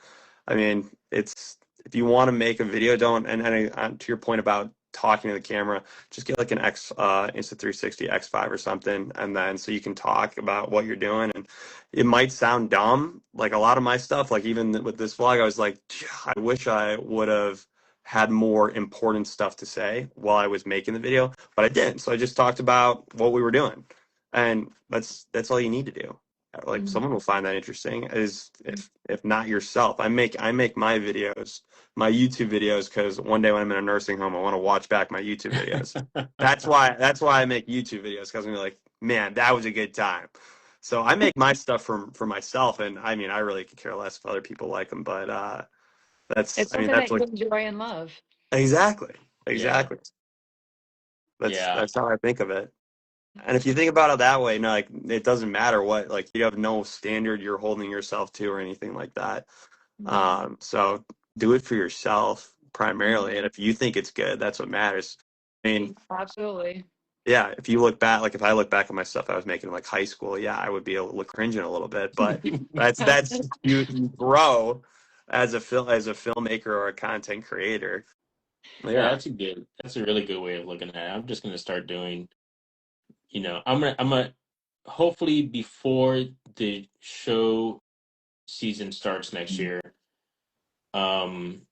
I mean, it's if you want to make a video, don't to your point about talking to the camera, just get like an Insta360 X5 or something, and then so you can talk about what you're doing. And it might sound dumb, like a lot of my stuff, like even with this vlog, I was like, I wish I would have had more important stuff to say while I was making the video, but I didn't. So I just talked about what we were doing, and that's all you need to do. Like Mhm. someone will find that interesting, is if not yourself. I make my YouTube videos because one day when I'm in a nursing home, I want to watch back my YouTube videos. That's why I make YouTube videos, because I'm like, man, that was a good time. So I make my stuff for myself, and I mean, I really could care less if other people like them. But It's something that's that you like enjoy and love. exactly, Yeah, exactly. That's yeah, that's how I think of it. And if you think about it that way, no, like it doesn't matter what, like you have no standard you're holding yourself to or anything like that. Mhm. So do it for yourself primarily, Mhm. and if you think it's good, that's what matters. I mean, Absolutely. yeah, if you look back, like if I look back at my stuff I was making in like high school, yeah, I would be a little cringing a little bit, but that's you grow as a filmmaker or a content creator. yeah. Yeah, That's a really good way of looking at it. I'm just gonna start doing. I'm gonna hopefully before the show season starts next year. Um,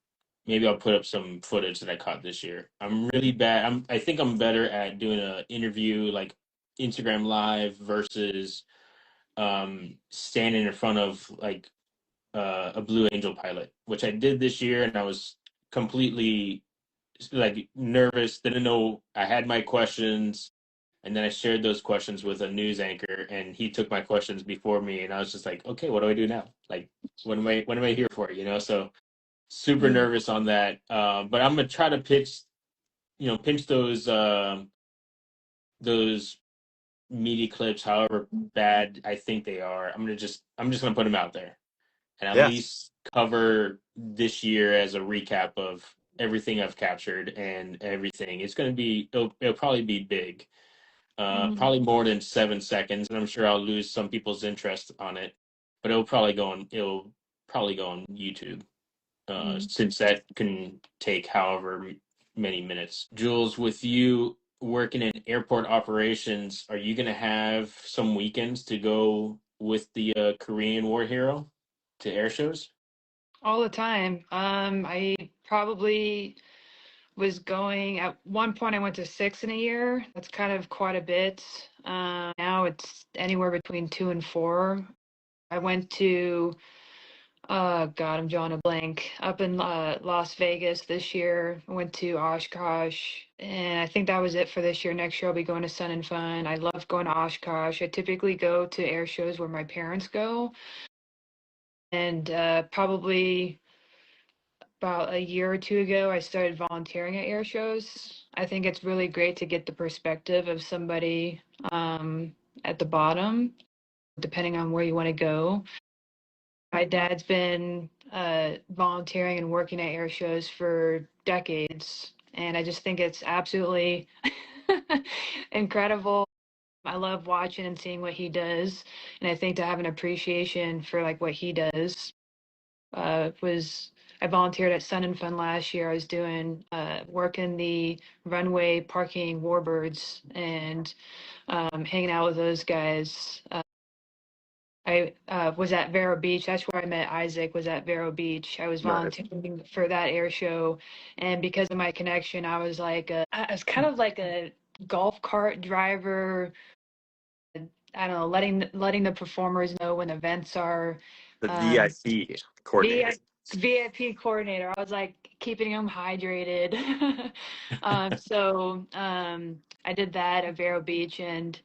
Maybe I'll put up some footage that I caught this year. I'm really bad. I think I'm better at doing a interview like Instagram Live versus standing in front of like a Blue Angel pilot, which I did this year, and I was completely like nervous. Didn't know I had my questions, and then I shared those questions with a news anchor, and he took my questions before me, and I was just like, okay, what do I do now? Like, what am I here for? So super Mhm. nervous on that. But I'm gonna try to pinch those media clips, however bad I think they are. I'm just gonna put them out there and at yes, least cover this year as a recap of everything I've captured and everything. It'll probably be big. Mhm. Probably more than 7 seconds, and I'm sure I'll lose some people's interest on it, but it'll probably go on YouTube, Mhm. since that can take however many minutes. Jules, with you working in airport operations, are you going to have some weekends to go with the Korean war hero to air shows? All the time. I probably was going at one point. I went to six in a year. That's kind of quite a bit. Now it's anywhere between two and four. I went to God, I'm drawing a blank. Up in Las Vegas this year. I went to Oshkosh, and I think that was it for this year. Next year I'll be going to Sun and Fun. I love going to Oshkosh. I typically go to air shows where my parents go, and probably about a year or two ago, I started volunteering at air shows. I think it's really great to get the perspective of somebody at the bottom, depending on where you want to go. My dad's been volunteering and working at air shows for decades, and I just think it's absolutely incredible. I love watching and seeing what he does, and I think to have an appreciation for like what he does was I volunteered at Sun and Fun last year. I was doing work in the runway parking warbirds and hanging out with those guys. I was at Vero Beach. That's where I met Isaac, was at Vero Beach. I was Nice. volunteering for that air show. And because of my connection, I was like, I was kind of like a golf cart driver. I don't know, letting the performers know when events are. The Um, VIP coordinator. VIP coordinator. I was like keeping them hydrated. I did that at Vero Beach and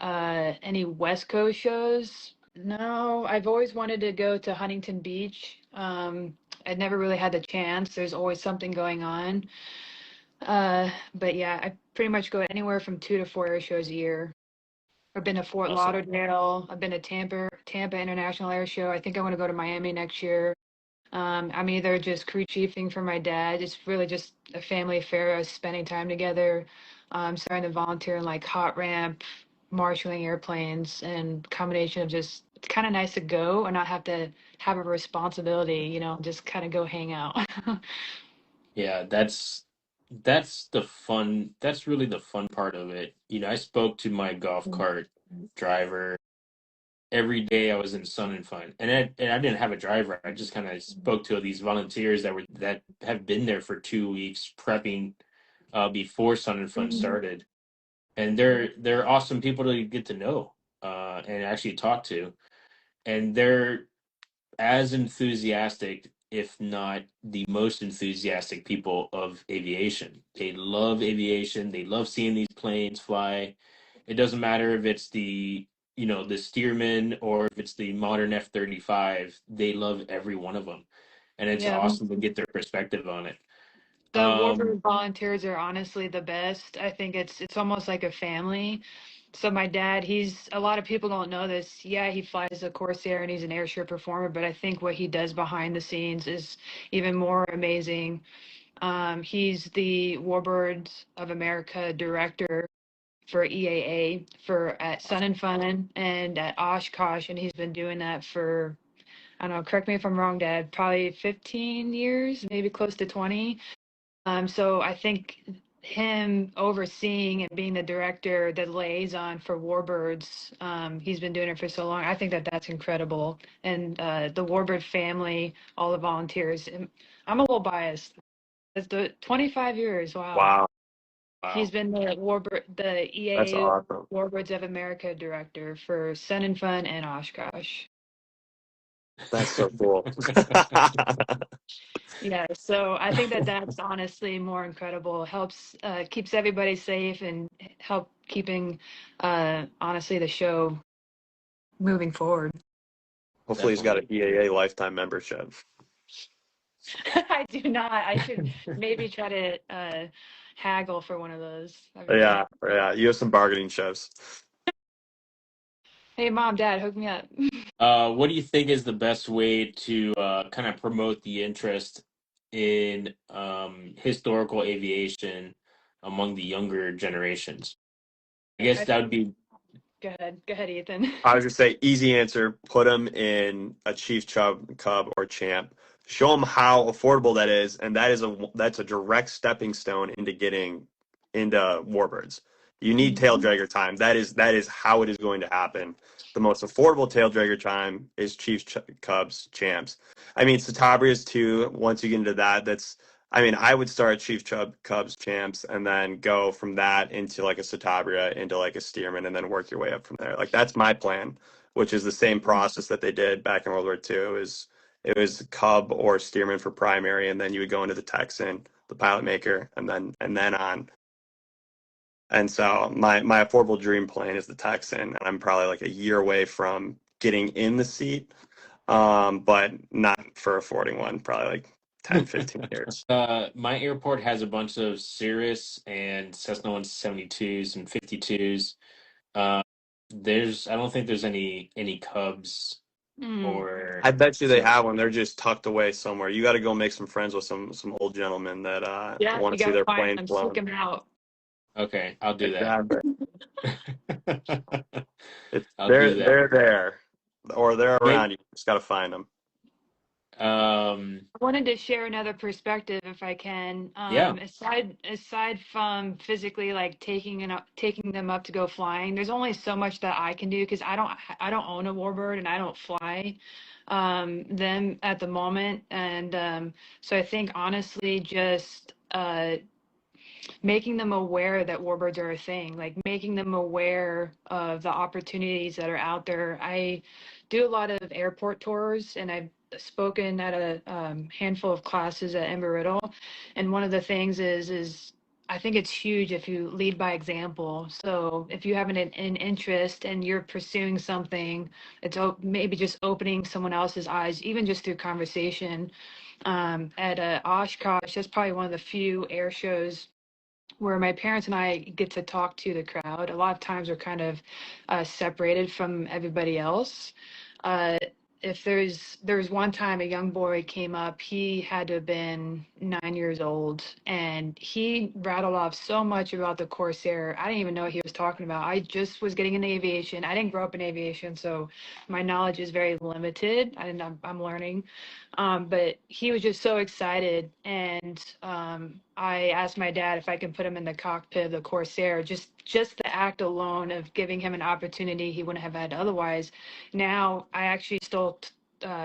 any West Coast shows. No, I've always wanted to go to Huntington Beach. I'd never really had the chance. There's always something going on. But yeah, I pretty much go anywhere from 2 to 4 air shows a year. I've been to Fort Awesome. Lauderdale. I've been to Tampa International Air Show. I think I want to go to Miami next year. I'm either just crew chiefing for my dad. It's really just a family affair, us spending time together. Starting to volunteer in like hot ramp, marshaling airplanes, and combination of just it's kind of nice to go and not have to have a responsibility, just kind of go hang out. Yeah, that's the fun. That's really the fun part of it. I spoke to my golf cart driver every day I was in Sun and Fun, and I didn't have a driver. I just kind of spoke to these volunteers that have been there for 2 weeks prepping before Sun and Fun started, and they're awesome people to get to know and actually talk to, and they're as enthusiastic, if not the most enthusiastic people of aviation. They love aviation. They love seeing these planes fly. It doesn't matter if it's the Stearman or if it's the modern F-35. They love every one of them. And it's Yeah. awesome to get their perspective on it. The Um, warbird volunteers are honestly the best. I think it's almost like a family. So my dad, he's a lot of people don't know this. Yeah, he flies a Corsair and he's an airshow performer, but I think what he does behind the scenes is even more amazing. He's the Warbirds of America director for EAA for at Sun and Fun and at Oshkosh, and he's been doing that for I don't know. Correct me if I'm wrong, Dad. Probably 15 years, maybe close to 20. So I think him overseeing and being the director, the liaison for Warbirds, he's been doing it for so long. I think that that's incredible. And the Warbird family, all the volunteers. I'm a little biased. It's the 25 years. Wow. Wow, He's wow. been the that's EAA awesome. Warbirds of America director for Sun and Fun and Oshkosh. That's so cool. Yeah, so I think that that's honestly more incredible. Helps keeps everybody safe and help keeping honestly the show moving forward. Hopefully, he's got an Definitely. EAA lifetime membership. I do not. I should maybe try to haggle for one of those. That'd be great. Yeah, yeah. You have some bargaining chips. Hey, Mom, Dad, hook me up. What do you think is the best way to kind of promote the interest in historical aviation among the younger generations? I guess I that think. would be Go ahead, Ethan. I was just say easy answer. Put them in a Chief Cub or Champ. Show them how affordable that is, and that's a direct stepping stone into getting into Warbirds. You need tail dragger time. That is how it is going to happen. The most affordable tail dragger time is Cubs Champs. I mean, Satabrias too. Once you get into that, I would start Cubs Champs and then go from that into like a Satabria, into like a Stearman, and then work your way up from there. Like that's my plan, which is the same process that they did back in World War II. It was Cub or Stearman for primary, and then you would go into the Texan, the pilot maker, and then on. And so my affordable dream plane is the Texan, and I'm probably like a year away from getting in the seat, but not for affording one. Probably like 10, 15 years. my airport has a bunch of Cirrus and Cessna 172s and 52s. I don't think there's any Cubs Mm. or I bet you they some? have one. They're just tucked away somewhere. You got to go make some friends with some old gentlemen that Yeah, want you to see gotta their find plane them, seek flown. them out. Okay, I'll do that. Exactly. It's I'll they're do that. they're there, or they're Maybe, around. You just got to find them. I wanted to share another perspective if I can. yeah. Aside from physically like taking them up to go flying, there's only so much that I can do because I don't own a warbird and I don't fly them at the moment. And so I think honestly just making them aware that warbirds are a thing, like making them aware of the opportunities that are out there. I do a lot of airport tours, and I've spoken at a handful of classes at Embry-Riddle. And one of the things is I think it's huge if you lead by example. So if you have an interest and you're pursuing something, it's maybe just opening someone else's eyes, even just through conversation. At Oshkosh, that's probably one of the few air shows where my parents and I get to talk to the crowd. A lot of times we're kind of separated from everybody else. Uh, if there's one time a young boy came up, he had to have been 9 years old, and he rattled off so much about the Corsair. I didn't even know what he was talking about. I just was getting into aviation. I didn't grow up in aviation, so my knowledge is very limited. I'm learning. But he was just so excited, and I asked my dad if I could put him in the cockpit of the Corsair. Just the act alone of giving him an opportunity he wouldn't have had otherwise. Now I actually still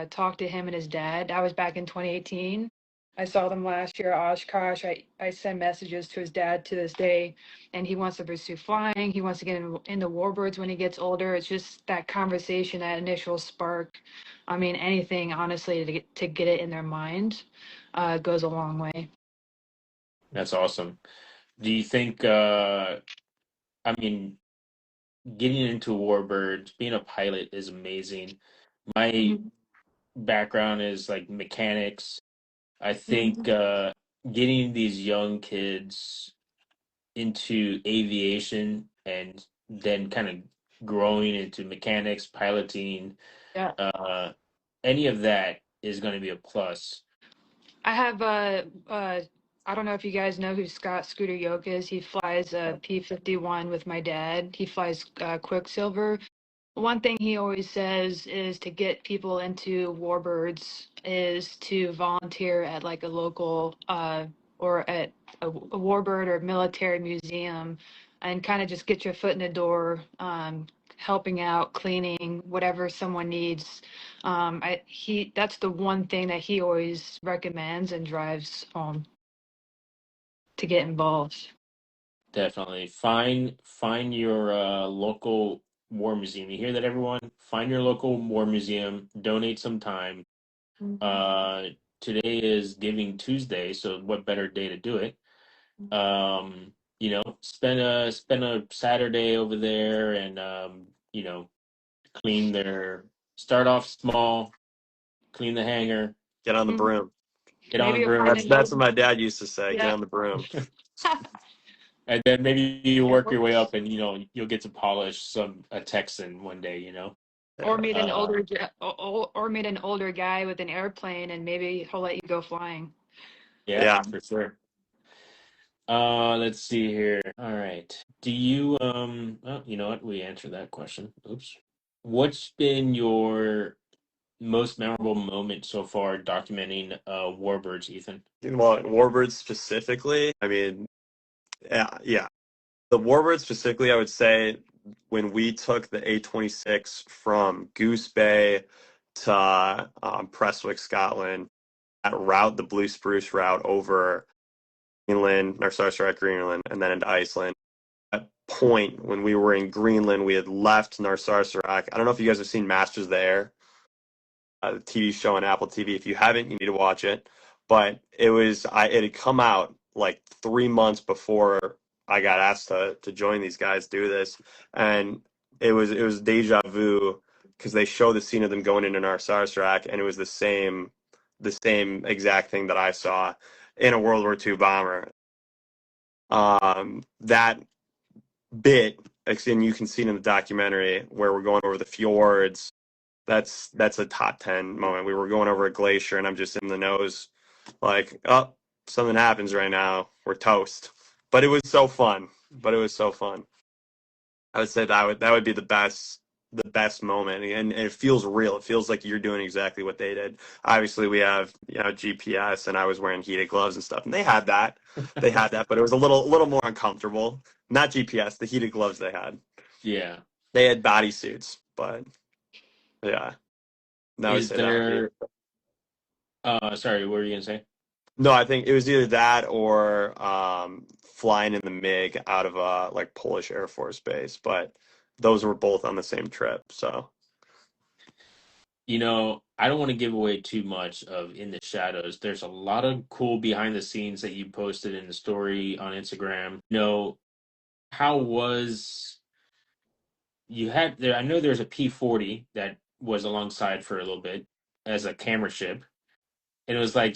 talk to him and his dad. I was back in 2018. I saw them last year at Oshkosh. I send messages to his dad to this day, and he wants to pursue flying. He wants to get into warbirds when he gets older. It's just that conversation, that initial spark. I mean, anything honestly to get it in their mind goes a long way. That's awesome. Do you think, I mean, getting into warbirds, being a pilot is amazing. My Mhm. background is like mechanics. I think Mhm. getting these young kids into aviation and then kind of growing into mechanics, piloting, Yeah. uh, any of that is going to be a plus. I have I don't know if you guys know who Scott Scooter Yoke is. He flies a P-51 with my dad. He flies Quicksilver. One thing he always says is to get people into warbirds is to volunteer at like a local or at a warbird or military museum and kind of just get your foot in the door, helping out, cleaning, whatever someone needs. That's the one thing that he always recommends and drives home to get involved. Definitely find your local war museum. You hear that, everyone? Find your local war museum. Donate some time. Mhm. Uh, Today is Giving Tuesday, so what better day to do it? Spend a Saturday over there and clean their start off small, clean the hangar, Get on the Mhm. broom. get on Maybe the you'll find That's broom, an that's old, what my dad used to say. Get yeah. on the broom. and then maybe you It work your way works. up and you'll get to polish a Texan one day. Or Yeah. meet an Uh, or meet an older guy with an airplane, and maybe he'll let you go flying. yeah, Yeah. for sure. Let's see here. All right. Do you oh, you know what? We answered that question. Oops. What's been your most memorable moment so far documenting warbirds, Ethan? Well, warbirds specifically. I mean, yeah. The warbirds specifically, I would say when we took the A26 from Goose Bay to Prestwick, Scotland, that route, the Blue Spruce route over Greenland, or sorry, Greenland, and then into Iceland. At point when we were in Greenland, we had left Narsarsuaq. I don't know if you guys have seen Masters of the Air, the TV show on Apple TV. If you haven't, you need to watch it. But it had come out like 3 months before I got asked to join these guys do this, and it was deja vu because they show the scene of them going into Narsarsuaq, and it was the same exact thing that I saw in a World War II bomber. That bit, and you can see it in the documentary where we're going over the fjords that's a top 10 moment. We were going over a glacier, and I'm just in the nose, like, oh, something happens right now. We're toast. But it was so fun. But it was so fun. I would say that would be the best moment, and it feels real. It feels like you're doing exactly what they did. Obviously, we have GPS, and I was wearing heated gloves and stuff, and they had that, but it was a little more uncomfortable. Not GPS, the heated gloves they had. Yeah. They had bodysuits, but yeah, I would Is say that would be. there sorry, what were you gonna say? No, I think it was either that or flying in the MiG out of a like Polish Air Force base, but those were both on the same trip. So I don't want to give away too much of In the Shadows. There's a lot of cool behind the scenes that you posted in the story on Instagram. How was you had there? I know there's a P-40 that was alongside for a little bit as a camera ship. And it was like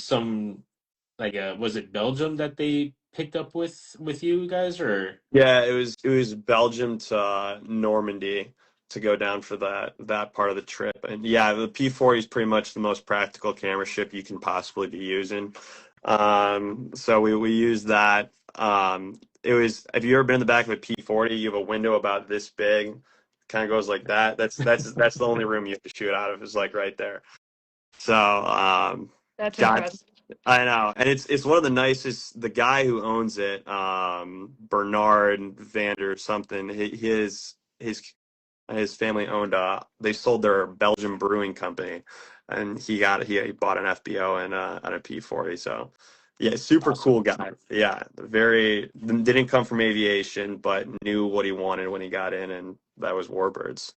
was it Belgium that they picked up with you guys or yeah, it was Belgium to Normandy to go down for that part of the trip, and yeah, the P-40 is pretty much the most practical camera ship you can possibly be using. So we used that. It was. Have you ever been in the back of a P-40? You have a window about this big, kind of goes like that. That's the only room you have to shoot out of is like right there. So That's got impressive. I know, and it's one of the nicest. The guy who owns it, Bernard Vander something. His family owned. They sold their Belgian brewing company, and he bought an FBO and a P-40. So yeah, super cool awesome. guy. Yeah, very didn't come from aviation, but knew what he wanted when he got in, and that was warbirds.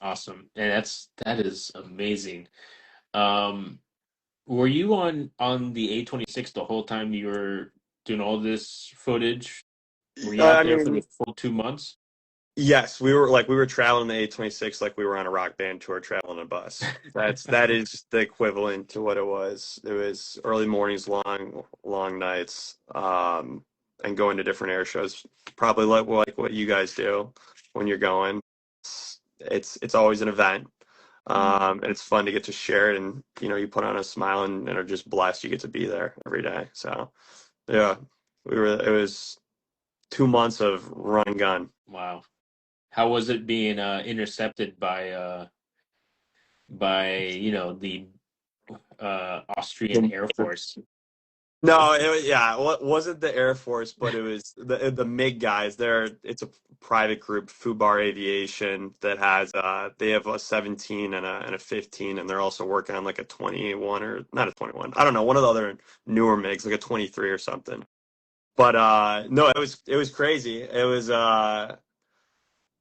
Awesome. And that is amazing. Um were you on the A26 the whole time you were doing all this footage? Were you out I there for the mean, full 2 months? yes, we were traveling the A26 like we were on a rock band tour traveling a bus. That is the equivalent to what it was. It was early mornings, long nights, and going to different air shows. Probably like what you guys do when you're going. It's always an event. And it's fun to get to share it, and you put on a smile and are just blessed you get to be there every day. So yeah, it was 2 months of run and gun. Wow. How was it being intercepted by the Austrian Air Force? No, yeah, it wasn't the Air Force, but it was the MiG guys. It's a private group, Fubar Aviation, that they have a 17 and a 15, and they're also working on like a 21 or not a 21. I don't know, one of the other newer MiGs, like a 23 or something. But no, it was crazy.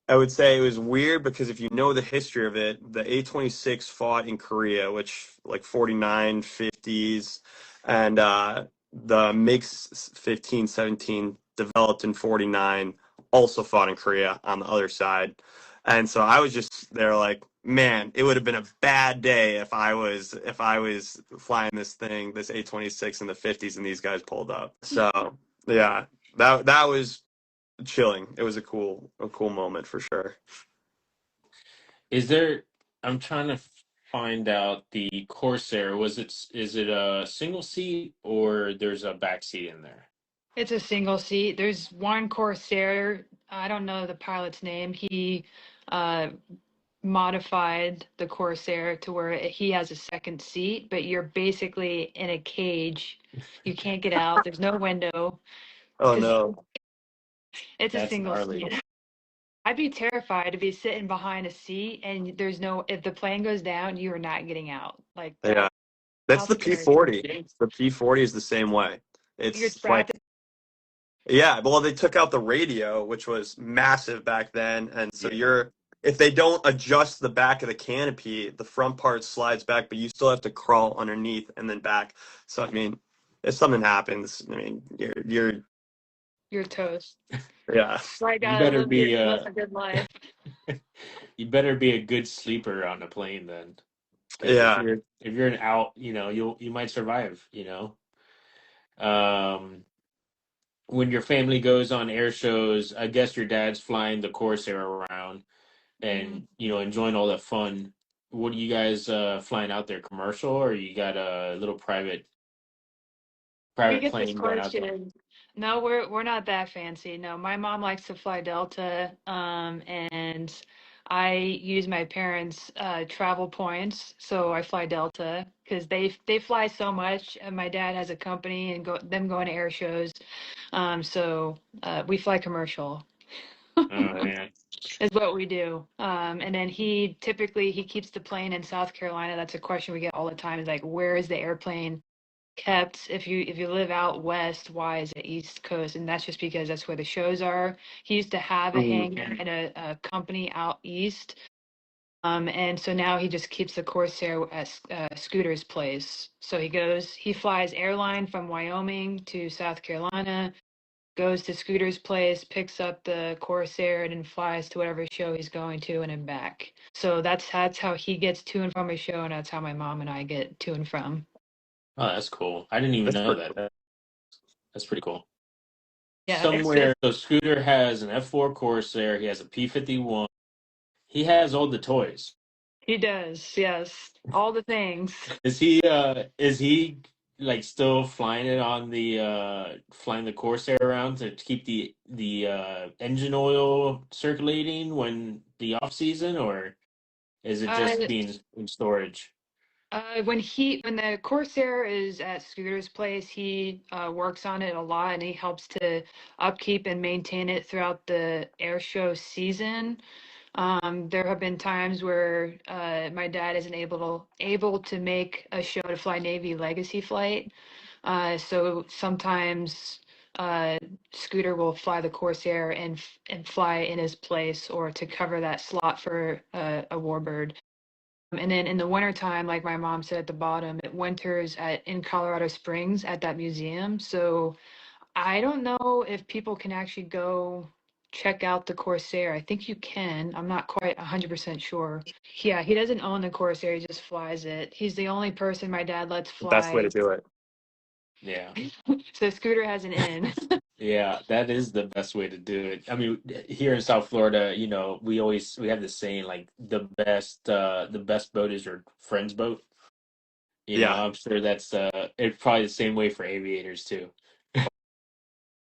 I would say it was weird because if you know the history of it, the A-26 fought in Korea, which like 49, 50s, and the MiG 15, 17 developed in 49, also fought in Korea on the other side. And so I was just there like, man, it would have been a bad day if I was flying this A-26 in the 50s and these guys pulled up. So yeah, that was chilling. It was a cool moment for sure. Is there? I'm trying to find out the Corsair. Is it a single seat or there's a back seat in there? It's a single seat. There's one Corsair. I don't know the pilot's name. He uh, modified the Corsair to where he has a second seat, but you're basically in a cage. You can't get out. There's no window Oh because no. it's a That's single gnarly. seat. I'd be terrified to be sitting behind a seat and if the plane goes down, you are not getting out. Like that. Yeah. That's How the scary is P-40. The P-40 is the same way. you're It's like strapped. yeah, well they took out the radio, which was massive back then, and so Yeah. if they don't adjust the back of the canopy, the front part slides back, but you still have to crawl underneath and then back. So I mean, if something happens, I mean, you're You're toast. yeah. So I You gotta better live be a good life. you better be a good sleeper on the plane then. Because if Yeah. you're an out, you might survive. Um when your family goes on air shows, I guess your dad's flying the Corsair around Mhm. and enjoying all that fun. what are you guys flying out there? Commercial, or you got a little We private get this plane going out there? question. No, we're not that fancy. No, my mom likes to fly Delta, and I use my parents' travel points, so I fly Delta because they fly so much. And my dad has a company and them going to air shows, so we fly commercial. Oh man. Is what we do. And then he typically he keeps the plane in South Carolina. That's a question we get all the time. Is like, where is the airplane kept? If you live out west, why is it East Coast? And that's just because that's where the shows are. He used to have a Mm. hangar and a company out east. And so now he just keeps the Corsair at Scooter's place. So he flies airline from Wyoming to South Carolina, goes to Scooter's place, picks up the Corsair, and then flies to whatever show he's going to and then back. So that's how he gets to and from a show, and that's how my mom and I get to and from. Oh, that's cool. I didn't even That's know pretty that. cool. That's pretty cool. Yeah, Somewhere, so Scooter has an F4 Corsair. He has a P-51. He has all the toys. he does. Yes, all the things. Is he like still flying it on the flying the Corsair around to keep the engine oil circulating when the off season, or is it Uh, just being in storage? when the Corsair is at Scooter's place, he works on it a lot, and he helps to upkeep and maintain it throughout the air show season. There have been times where my dad isn't able to make a show to fly Navy Legacy flight. So sometimes uh, Scooter will fly the Corsair and fly in his place or to cover that slot for a warbird. And then in the wintertime, like my mom said at the bottom, it winters in Colorado Springs at that museum. So I don't know if people can actually go check out the Corsair. I think you can. I'm not quite 100% sure. Yeah, he doesn't own the Corsair, he just flies it. He's the only person my dad lets The best way to fly. do it. Yeah. So Scooter has an in. Yeah, that is the best way to do it. I mean, here in South Florida, we have this saying like the best boat is your friend's boat. Yeah. I'm sure that's it's probably the same way for aviators too.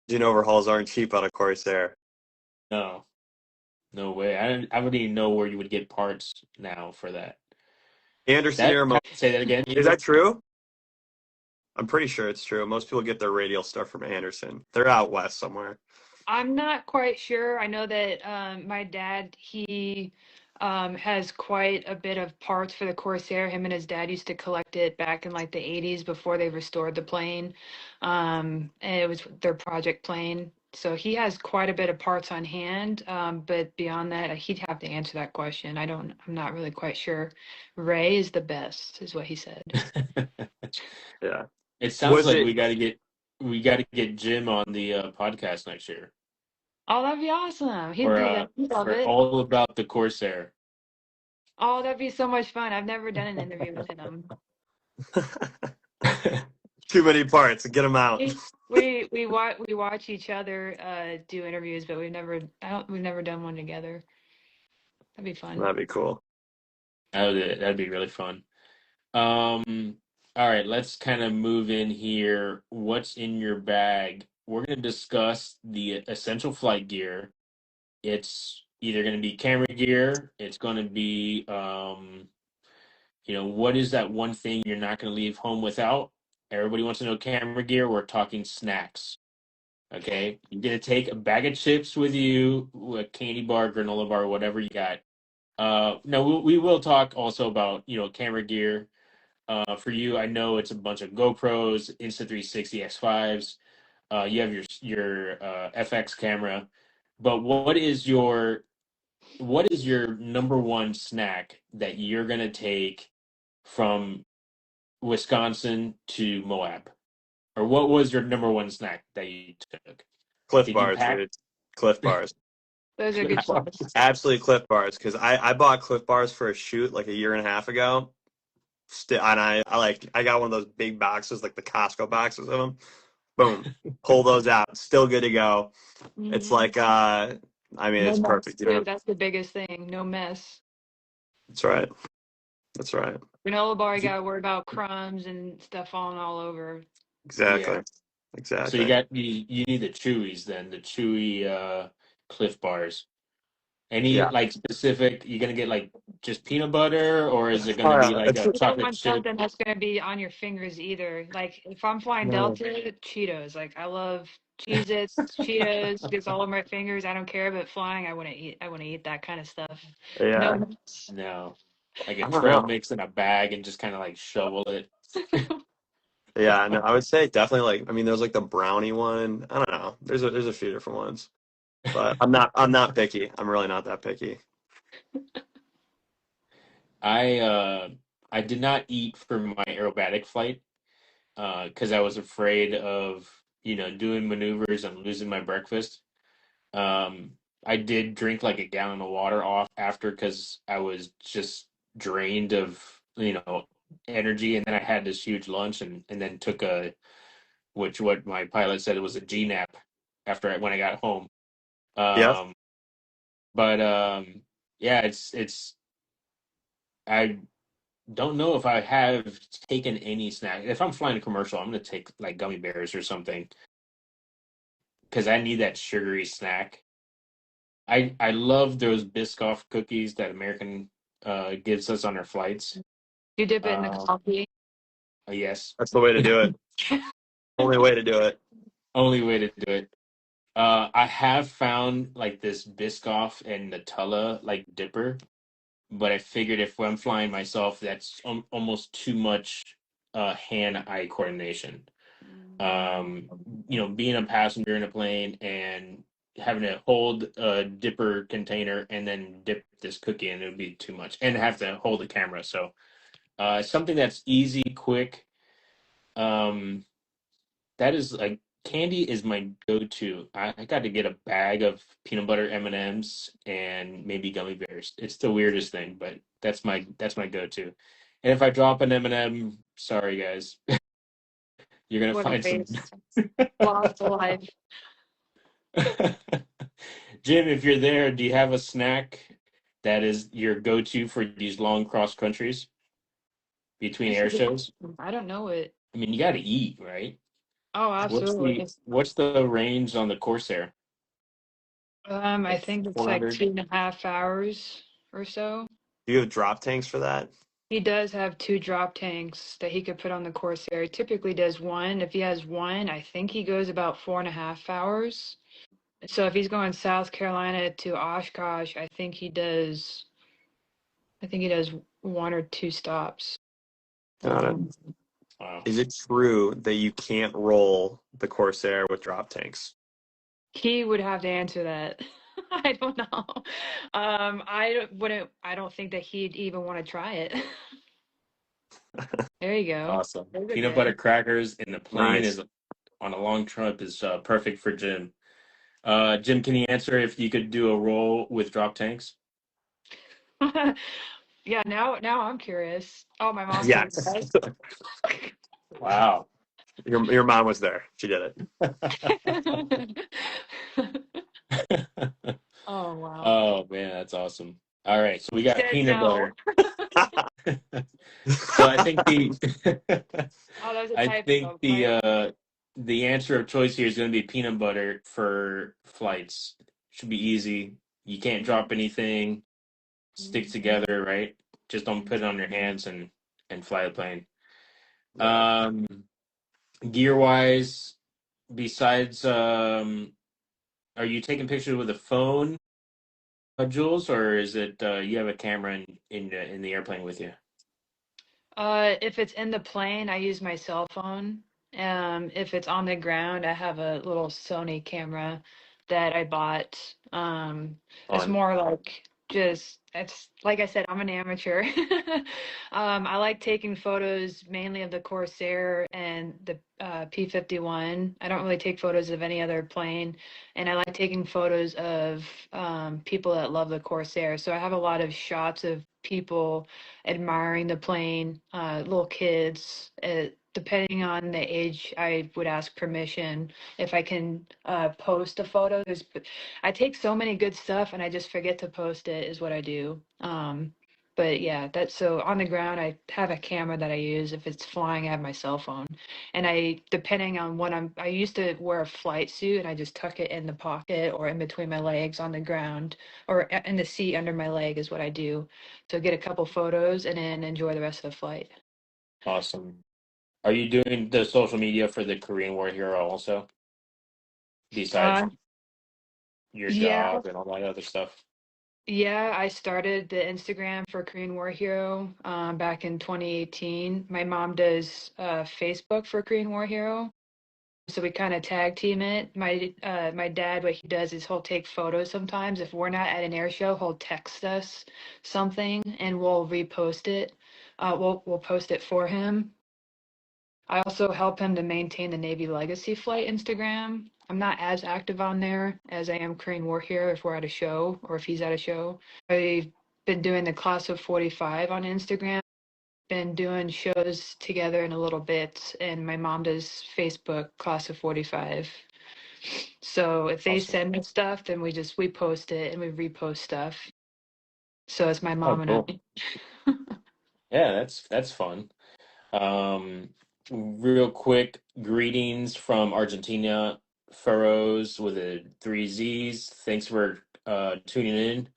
Engine overhauls aren't cheap on a Corsair. No, no way. I wouldn't even know where you would get parts now for that. Anderson Airmo. Say that again. Is that true? I'm pretty sure it's true. Most people get their radial stuff from Anderson. They're out west somewhere. I'm not quite sure. I know that my dad, he has quite a bit of parts for the Corsair. Him and his dad used to collect it back in like the 80s before they restored the plane. And it was their project plane. So he has quite a bit of parts on hand. But beyond that, he'd have to answer that question. I'm not really quite sure. Ray is the best, is what he said. Yeah. It sounds Was like it? we got to get Jim on the podcast next year Oh, that'd be awesome. He'd for do that. He'd love for it. all about the Corsair. Oh, that'd be so much fun. I've never done an interview with him. Too many parts. Get them out. We watch each other do interviews, but we've never done one together. That'd be fun. That'd be cool. That'd be really fun. All right, let's kind of move in here. What's in your bag? We're going to discuss the essential flight gear. It's either going to be camera gear, it's going to be what is that one thing you're not going to leave home without? Everybody wants to know camera gear. We're talking snacks. Okay, you're gonna take a bag of chips with you, a candy bar, granola bar, whatever you got. No, we will talk also about camera gear. For you, I know it's a bunch of GoPros, Insta360 X5s. You have your FX camera, but what is your number one snack that you're gonna take from Wisconsin to Moab? Or what was your number one snack that you took? Cliff Did you bars, pack? dude. Cliff bars. Those are good choices. Absolutely Cliff bars. Because I bought Cliff bars for a shoot like a year and a half ago. And I got one of those big boxes, like the Costco boxes of them. Boom. Pull those out. Still good to go. It's Mhm. like I mean No it's mess perfect. You know, too. That's the biggest thing. No mess. that's right. That's right. Granola bar, you gotta worry about crumbs and stuff falling all over. Exactly. Yeah. So Exactly. you need the chewies then, the chewy Cliff Bars. Any Yeah. like specific, you gonna get like just peanut butter or is it Oh, gonna be yeah. like It's a You don't chocolate want chip? something that's gonna be on your fingers either. Like if I'm flying no. Delta, Cheetos. Like I love Cheez-Its, Cheetos, gets all over my fingers. I don't care, but flying, I wanna eat that kind of stuff. No Yeah. nuts. No. Like a I don't trail know. mix in a bag and just kind of like shovel it. Yeah, no, I would say definitely like I mean there's like the brownie one. I don't know. There's a few different ones. But I'm not picky. I'm really not that picky. I uh I did not eat for my aerobatic flight because I was afraid of, doing maneuvers and losing my breakfast. Um, I did drink like a gallon of water off after because I was just drained of, energy, and then I had this huge lunch and then took which what my pilot said it was a G nap when I got home. Yeah. Um, but yeah, I don't know if I have taken any snack. If I'm flying a commercial, I'm gonna take like gummy bears or something because I need that sugary snack. I love those Biscoff cookies that American gives us on our flights. You dip it in the Uh, coffee. yes, That's the way to do it. Only way to do it. only way to do it. I have found like this Biscoff and Nutella like dipper, but I figured if I'm flying myself, that's almost too much hand-eye coordination. Um, being a passenger in a plane and having to hold a dipper container and then dip this cookie in, it would be too much, and have to hold the camera. So, something that's easy, quick. Um, that is like candy is my go-to. I got to get a bag of peanut butter M&Ms and maybe gummy bears. It's the weirdest thing, but that's my go-to. And if I drop an M&M, sorry guys, you're gonna What a find some. waste. Lost a life. Jim, if you're there, do you have a snack that is your go-to for these long cross countries between That's a air good shows? question. I don't know it. I mean, you got to eat, right? Oh, What's the absolutely. what's the range on the Corsair? I Like think it's like 400? 2.5 hours or so. Do you have drop tanks for that? He does have two drop tanks that he could put on the Corsair. He typically does one. If he has one, I think he goes about 4.5 hours. So if he's going South Carolina to Oshkosh, I think he does one or two stops. Got it. Wow. Is it true that you can't roll the Corsair with drop tanks? He would have to answer that. I don't know. I don't think that he'd even want to try it. There you go. Awesome. Those are Peanut butter good. crackers in the plane Nice. is on a long trip is perfect for Jim. Jim, can you answer if you could do a roll with drop tanks? Yeah, now I'm curious. Oh, my mom said Yes. yes. Wow. Your mom was there. She did Oh, wow. Oh man, that's awesome. All right, so we She got said peanut no. butter. it. So I think the Oh, that was a I think typo. My the answer of choice here is going to be peanut butter for flights. Should be easy. You can't drop anything. Stick together, right? Just don't put it on your hands and fly the plane. Right. Um, gear wise, besides are you taking pictures with a phone, Jules, or is it you have a camera in the airplane with you? If it's in the plane, I use my cell phone. If it's on the ground, I have a little Sony camera that I bought. It's On. more like just it's like I said, I'm an amateur. I like taking photos mainly of the Corsair and the P-51. I don't really take photos of any other plane, and I like taking photos of people that love the Corsair. So I have a lot of shots of people admiring the plane, little kids. Depending on the age, I would ask permission if I can post a photo. I take so many good stuff and I just forget to post it, is what I do. But yeah, that's so on the ground, I have a camera that I use. If it's flying, I have my cell phone. And depending on what I used to wear a flight suit and I just tuck it in the pocket or in between my legs on the ground or in the seat under my leg is what I do. So get a couple photos and then enjoy the rest of the flight. Awesome. Are you doing the social media for the Korean War Hero also, besides Uh, your yeah, job and all that other stuff? yeah, I started the Instagram for Korean War Hero back in 2018. My mom does Facebook for Korean War Hero. So we kind of tag team it. My dad, what he does is he'll take photos sometimes. If we're not at an air show, he'll text us something and we'll repost it. We'll post it for him. I also help him to maintain the Navy Legacy Flight Instagram. I'm not as active on there as I am Korean War Hero if we're at a show or if he's at a show. I've been doing the Class of 45 on Instagram. Been doing shows together in a little bit, and my mom does Facebook Class of 45. So if they Awesome. send me stuff, then we post it and we repost stuff. So it's my Oh, mom and cool. I. Yeah, that's fun. Real quick, greetings from Argentina, Furrows with a three Z's. Thanks for tuning in.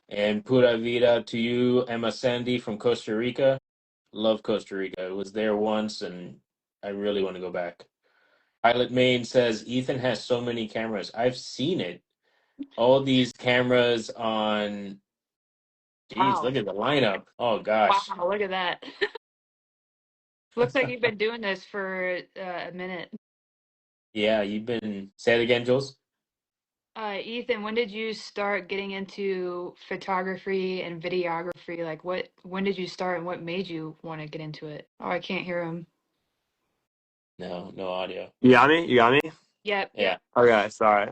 And pura vida to you, Emma Sandy from Costa Rica. Love Costa Rica. I was there once and I really want to go back. Pilot Main says Ethan has so many cameras. I've seen it. All these cameras on, geez, Wow. look at the lineup. Oh gosh. Wow, look at that. Looks like you've been doing this for a minute. Yeah, you've been, say it again, Jules. Ethan, when did you start getting into photography and videography? Like when did you start and what made you want to get into it? Oh, I can't hear him. No, no audio. You got me? You got me? Yep, Yeah. yep. Okay, sorry.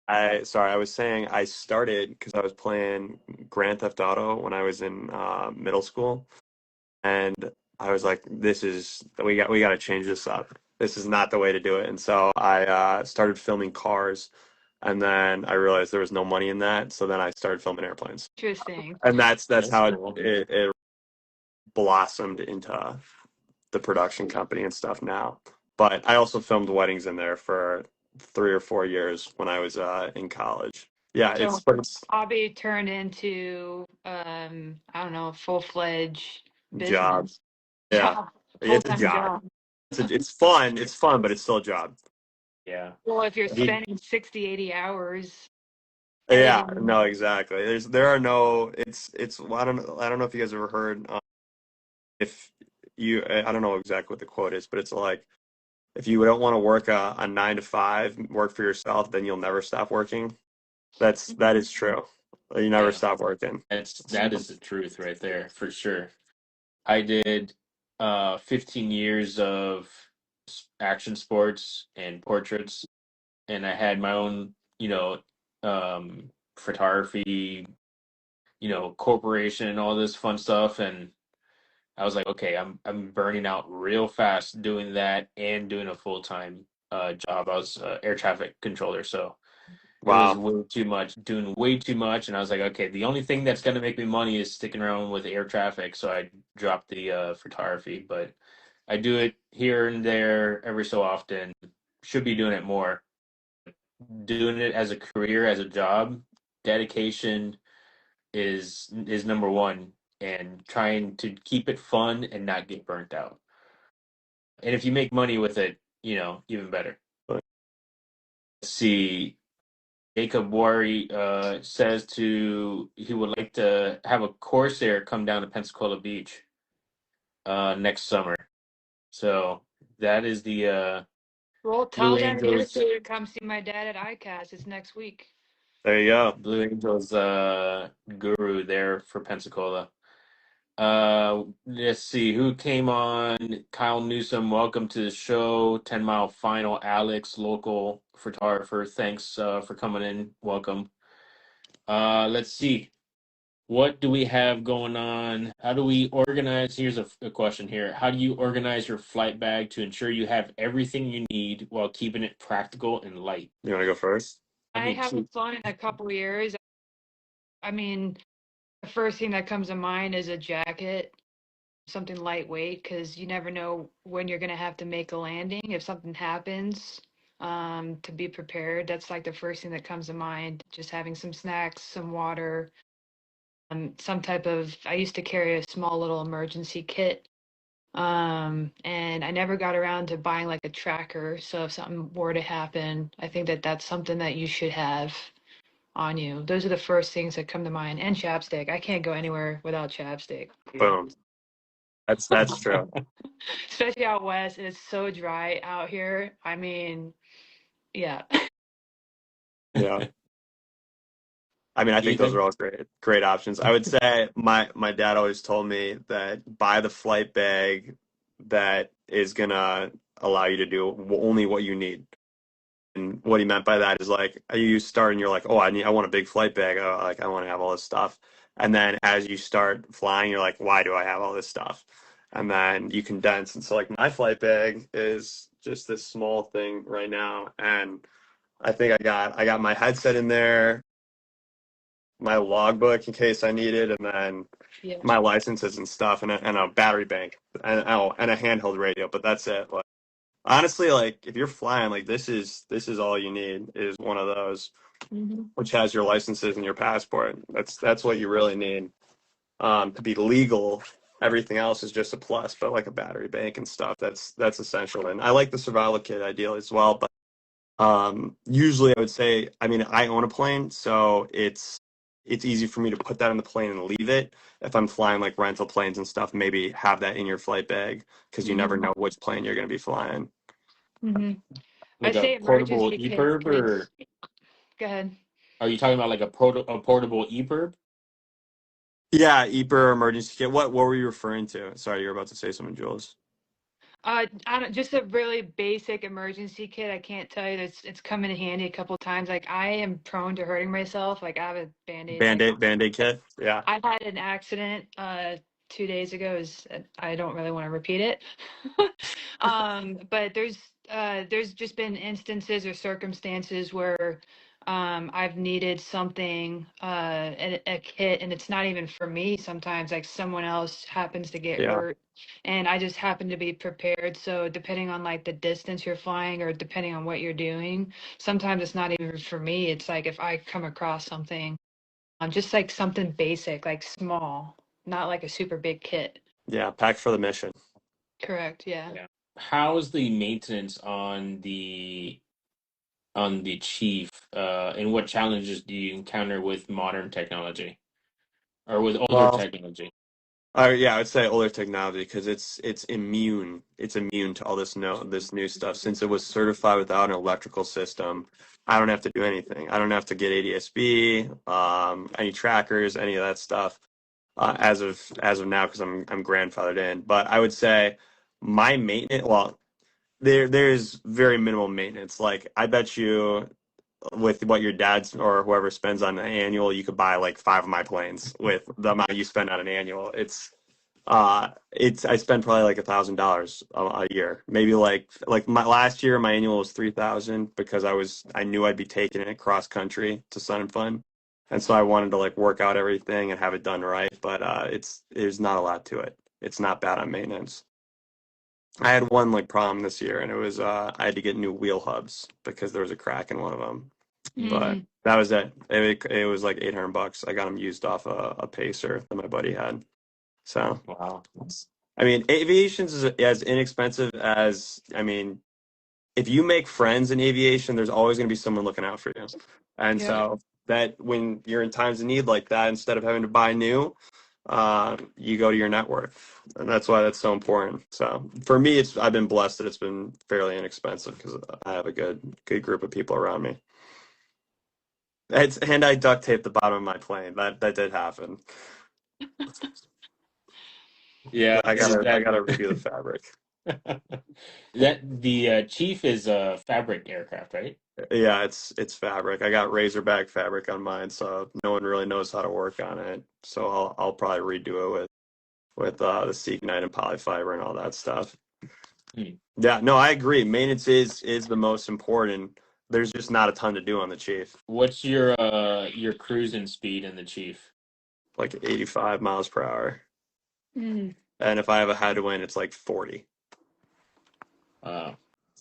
I was saying I started because I was playing Grand Theft Auto when I was in middle school, and I was like, we got to change this up. This is not the way to do it. And so I started filming cars, and then I realized there was no money in that, so then I started filming airplanes, Interesting. and that's That's how cool. it blossomed into the production company and stuff now. But I also filmed weddings in there for 3 or 4 years when I was in college. Yeah, So it's hobby turned into I don't know, full-fledged job. business. Yeah, Job, it's a full-time job. job. It's fun. It's fun, but it's still a job. Yeah. Well, if you're Did, spending 60, 80 hours Yeah, editing, no, exactly. There are no. It's. Well, I don't know if you guys ever heard. If you, I don't know exactly what the quote is, but it's like if you don't want to work a 9 to 5, work for yourself, then you'll never stop working. That is true. You never yeah, stop working. that is the truth right there for sure. I did 15 years of action sports and portraits, and I had my own, photography, corporation and all this fun stuff. And I was like, okay, I'm burning out real fast doing that and doing a full-time job. I was air traffic controller, so it was Wow. way too much, doing way too much. And I was like, okay, the only thing that's gonna make me money is sticking around with air traffic. So I dropped the photography, but I do it here and there every so often. Should be doing it more. Doing it as a career, as a job, dedication is number one, and trying to keep it fun and not get burnt out. And if you make money with it, even better. Let's see. Jacob Worry says he would like to have a Corsair come down to Pensacola Beach next summer. So that is the well, Blue tell them Angels to come see my dad at ICAST. It's next week. There you go. Blue Angels guru there for Pensacola. Let's see who came on. Kyle Newsom, welcome to the show. 10 Mile Final, Alex, local photographer. Thanks for coming in. Welcome. Let's see. What do we have going on? How do we organize? Here's a question here. How do you organize your flight bag to ensure you have everything you need while keeping it practical and light? You want to go first? I I mean, haven't flown in a couple years. I mean, The first thing that comes to mind is a jacket, something lightweight, because you never know when you're going to have to make a landing. If something happens, to be prepared. That's like the first thing that comes to mind. Just having some snacks, some water, some type of. I used to carry a small little emergency kit. And I never got around to buying like a tracker. So if something were to happen, I think that that's something that you should have on you. Those are the first things that come to mind. And chapstick. I can't go anywhere without chapstick. Boom. That's true. Especially out west, it's so dry out here. I mean, yeah. Yeah. I mean, I think those Ethan? are all great options. I would say my dad always told me that buy the flight bag that is gonna allow you to do only what you need. And what he meant by that is like you start and you're like, oh, I want a big flight bag. I want to have all this stuff. And then as you start flying, you're like, why do I have all this stuff? And then you condense. And so like my flight bag is just this small thing right now. And I think I got my headset in there, my logbook in case I need it, and then Yeah. my licenses and stuff, and a battery bank, and a handheld radio. But that's it. Like, honestly, like if you're flying, like this is all you need is one of those, Hmm. which has your licenses and your passport. That's what you really need to be legal. Everything else is just a plus, but like a battery bank and stuff, that's essential. And I like the survival kit ideal as well, but usually I would say, I mean, I own a plane, so it's easy for me to put that in the plane and leave it. If I'm flying like rental planes and stuff, maybe have that in your flight bag because you never Hmm. know which plane you're going to be flying. Hmm. I Like a say portable emergency kit EPIRB, because, or go ahead. are you talking about like a portable EPIRB? Yeah, EPIR emergency kit. What were you referring to? Sorry, you were about to say something, Jules. I don't, just a really basic emergency kit. I can't tell you that it's come in handy a couple times. Like I am prone to hurting myself. Like I have a band-aid like Band-Aid kit. Yeah. I had an accident 2 days ago. I don't really want to repeat it. But there's just been instances or circumstances where I've needed something a kit, and it's not even for me. Sometimes like someone else happens to get Yeah. hurt, and I just happen to be prepared. So depending on like the distance you're flying or depending on what you're doing, sometimes it's not even for me. It's like if I come across something. Just like something basic, like small, not like a super big kit. Yeah, pack for the mission. Correct, yeah. Yeah. How's the maintenance on the Chief? And what challenges do you encounter with modern technology or with older Well, technology? yeah, I would say older technology because it's immune. It's immune to all this new stuff. Since it was certified without an electrical system, I don't have to do anything. I don't have to get ADSB, any trackers, any of that stuff. As of now, because I'm grandfathered in. But I would say my maintenance. Well, there's very minimal maintenance. Like I bet you with what your dad's or whoever spends on an annual, you could buy like five of my planes with the amount you spend on an annual. It's I spend probably like $1,000 a year. Maybe like my last year, my annual was 3,000 because I knew I'd be taking it cross country to Sun and Fun, and so I wanted to like work out everything and have it done right. But there's not a lot to it. It's not bad on maintenance. I had one like problem this year, and it was I had to get new wheel hubs because there was a crack in one of them. But Hmm. that was it. It was like $800. I got them used off a Pacer that my buddy had. So, Wow. I mean, aviation's is as inexpensive as, I mean, if you make friends in aviation, there's always going to be someone looking out for you. And Yep. so that when you're in times of need like that, instead of having to buy new, you go to your network, and that's why that's so important. So for me, I've been blessed that it's been fairly inexpensive because I have a good group of people around me. And I duct taped the bottom of my plane. That did happen. Yeah, I that gotta redo the fabric. that the Chief is a fabric aircraft, right? Yeah, it's fabric. I got Razorback fabric on mine, so no one really knows how to work on it. So I'll probably redo it with the Seagnite and polyfiber and all that stuff. Hmm. Yeah, no, I agree. Maintenance is the most important. There's just not a ton to do on the Chief. What's your cruising speed in the Chief? like 85 miles per hour. Mm. And if I have a headwind, it's like 40. Uh,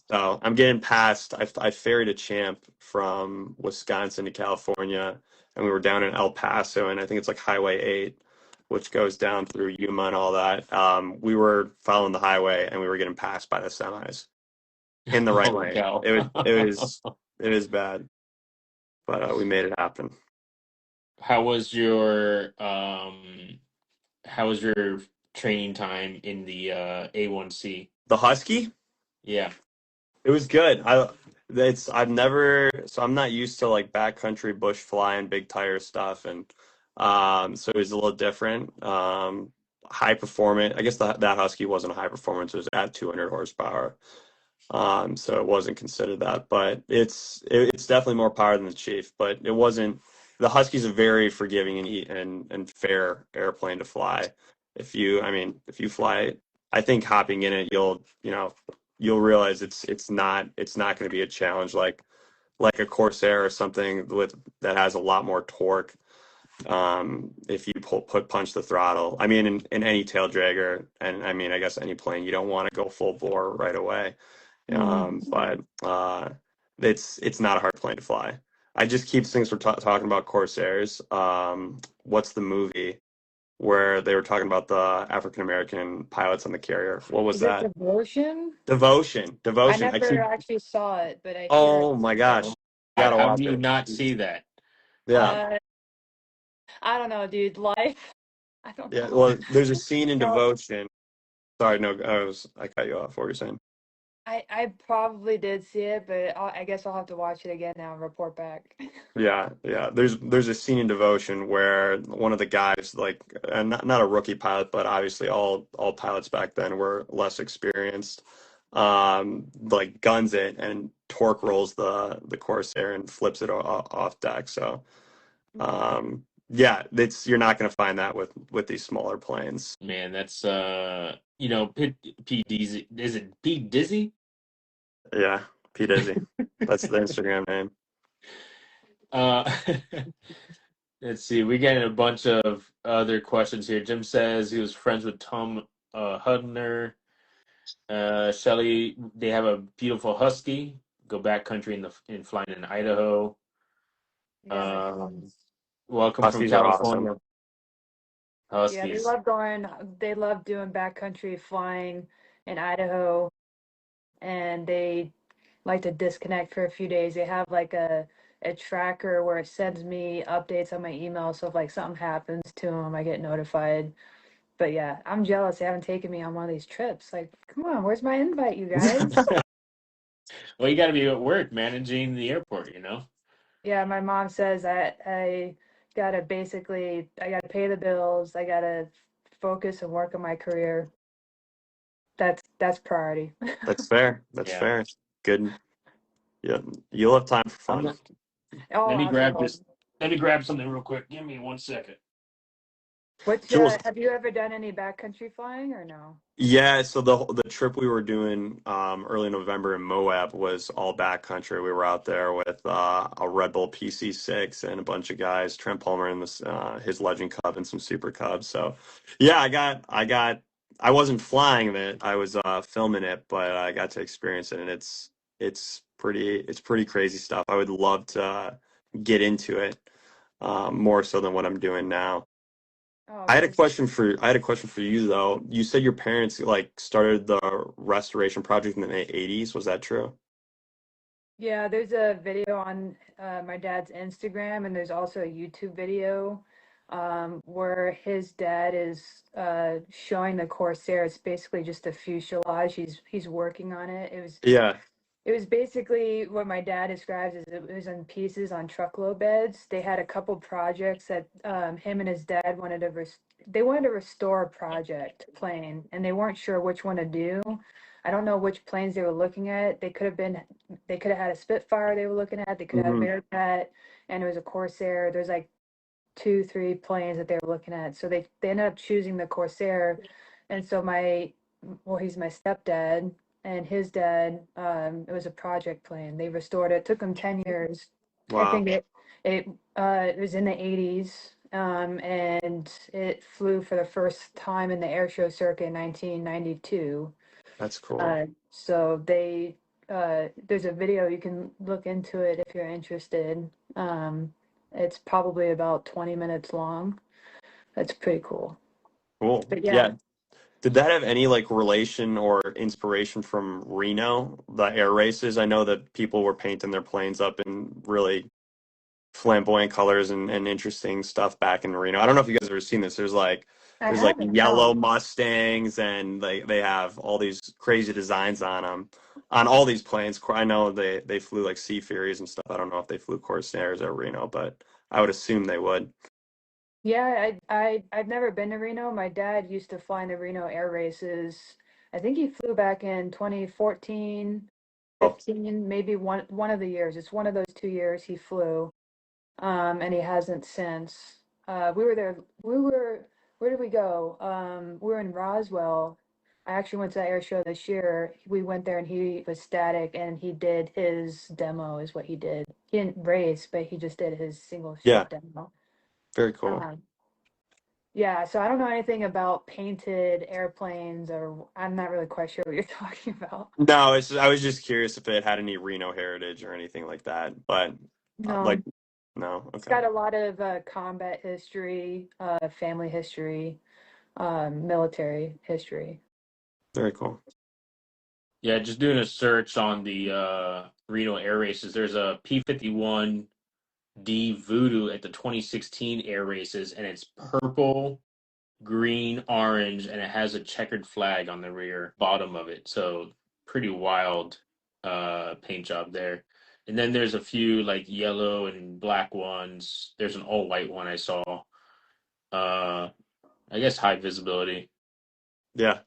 So I'm getting past. I ferried a champ from Wisconsin to California, and we were down in El Paso, and I think it's like Highway 8, which goes down through Yuma and all that. We were following the highway, and we were getting passed by the semis in the right holy lane. cow. It was bad, but we made it happen. How was your how was your training time in the A1C? The Husky. Yeah. It was good. I'm not used to like backcountry bush flying, big tire stuff, and so it was a little different. High performance. I guess that Husky wasn't a high performance. It was at 200 horsepower. So it wasn't considered that, but it's definitely more power than the Chief. But it wasn't. The Husky's a very forgiving and fair airplane to fly. If you fly it, I think hopping in it, you'll realize it's not going to be a challenge like a Corsair or something with that has a lot more torque. If you punch the throttle, in any tail dragger, and I guess any plane, you don't want to go full bore right away. But it's not a hard plane to fly. I just keep things we're talking about Corsairs. What's the movie where they were talking about the African American pilots on the carrier? What was Is it that? Devotion? Devotion. I Devotion. never actually saw it, but I hear Oh it's my gosh, you gotta How watch do you it. not see that? Yeah, uh I don't know, dude. Life. I don't yeah. know. Well, there's a scene in No, Devotion. Sorry, no, I cut you off. What were you saying? I probably did see it, but I guess I'll have to watch it again now and report back. Yeah, yeah. There's a scene in Devotion where one of the guys, like, not a rookie pilot, but obviously all pilots back then were less experienced. Like guns it and torque rolls the Corsair and flips it off deck. So, yeah, it's you're not going to find that with these smaller planes. Man, that's P Dizzy. Is it P Dizzy? Yeah, P Dizzy. That's the Instagram name. Uh, let's see. We got a bunch of other questions here. Jim says he was friends with Tom Hudner. Shelly, they have a beautiful husky. Go backcountry in flying in Idaho. Yeah, my Um, friends. welcome from Huskies are awesome. California. Yeah, they Huskies. love going. They love doing backcountry flying in Idaho, and they like to disconnect for a few days. They have like a tracker where it sends me updates on my email. So if like something happens to them, I get notified. But yeah, I'm jealous they haven't taken me on one of these trips. Like, come on, where's my invite, you guys? Well, you got to be at work managing the airport, Yeah, my mom says I gotta basically I gotta pay the bills. I gotta focus and work on my career. That's priority. That's fair. That's Yeah. fair. Good. Yeah, you'll have time for I'm fun. not, Oh, let me grab absolutely. this. Let me grab something real quick. Give me 1 second. What's Jules, have you ever done any backcountry flying or no? yeah, so the trip we were doing early November in Moab was all backcountry. We were out there with a Red Bull PC6 and a bunch of guys, Trent Palmer and his Legend Cub and some Super Cubs. So yeah, I wasn't flying it. I was filming it, but I got to experience it, and it's pretty crazy stuff. I would love to get into it more so than what I'm doing now. Oh, I had a for question for you though. You said your parents like started the restoration project in the 80s. Was that true? Yeah, there's a video on my dad's Instagram, and there's also a YouTube video where his dad is showing the Corsair. It's basically just a fuselage. He's working on it. Yeah. It was basically what my dad describes as it was in pieces on truckload beds. They had a couple projects that him and his dad they wanted to restore a project plane, and they weren't sure which one to do. I don't know which planes they were looking at. They could have had a Spitfire they were looking at. They could have had a Hmm. Bearcat, and it was a Corsair. There's like two, three planes that they were looking at. So they ended up choosing the Corsair. And so he's my stepdad and his dad, it was a project plane. They restored it. It took them 10 years. I Wow. think it was in the 80s. and it flew for the first time in the air show circuit in 1992. That's cool. So there's a video, you can look into it if you're interested. It's probably about 20 minutes long. That's pretty cool. Cool. But Yeah. yeah, Did that have any like relation or inspiration from Reno, the air races? I know that people were painting their planes up in really flamboyant colors and interesting stuff back in Reno. I don't know if you guys have ever seen this. I There's like haven't, yellow no. Mustangs and they have all these crazy designs on them on all these planes. I know they flew like Sea Furies and stuff. I don't know if they flew Corsairs at Reno, but I would assume they would. Yeah, I've never been to Reno. My dad used to fly in the Reno air races. I think he flew back in 2014, Oh, 15, maybe one of the years. It's one of those 2 years he flew. And he hasn't since. We were there. Where did we go? We were in Roswell. I actually went to the air show this year. We went there and he was static and he did his demo, is what he did. He didn't race, but he just did his single yeah, ship demo. very cool. Um, yeah, so I don't know anything about painted airplanes, or I'm not really quite sure what you're talking about. No, I was just curious if it had any Reno heritage or anything like that, but like No, no, it's okay, got a lot of combat history, family history, military history. very cool. Yeah, just doing a search on the Reno air races. There's a P-51D Voodoo at the 2016 air races, and it's purple, green, orange, and it has a checkered flag on the rear bottom of it. So pretty wild paint job there. And then there's a few like yellow and black ones. There's an all white one I saw. Uh I guess high visibility. Yeah.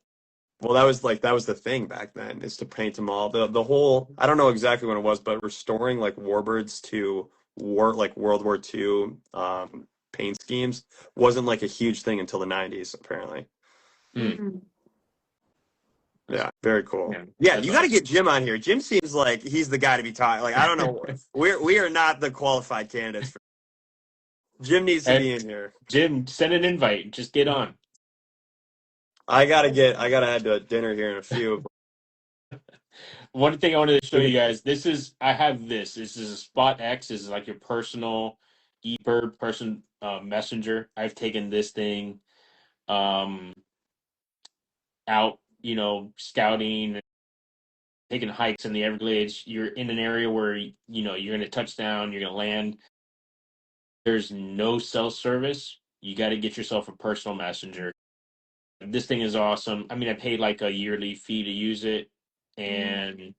Well, that was the thing back then, is to paint them all. The whole, I don't know exactly when it was, but restoring like warbirds to World War II paint schemes wasn't like a huge thing until the 90s, apparently. Hmm. Mm. That's, Yeah, very cool. yeah, Yeah, that's you got to awesome. get Jim on here. Jim seems like he's the guy to be talking. Like, I don't know. We are not the qualified candidates for Jim needs to And be in here. Jim, send an invite. Just get on. I gotta head to dinner here in a few. One thing I wanted to show you guys. I have this. This is a Spot X. This is like your personal eBird person messenger. I've taken this thing um out, scouting, taking hikes in the Everglades. You're in an area where you're going to touch down, you're going to land. There's no cell service. You got to get yourself a personal messenger. This thing is awesome. I mean, I paid like a yearly fee to use it, Mm. and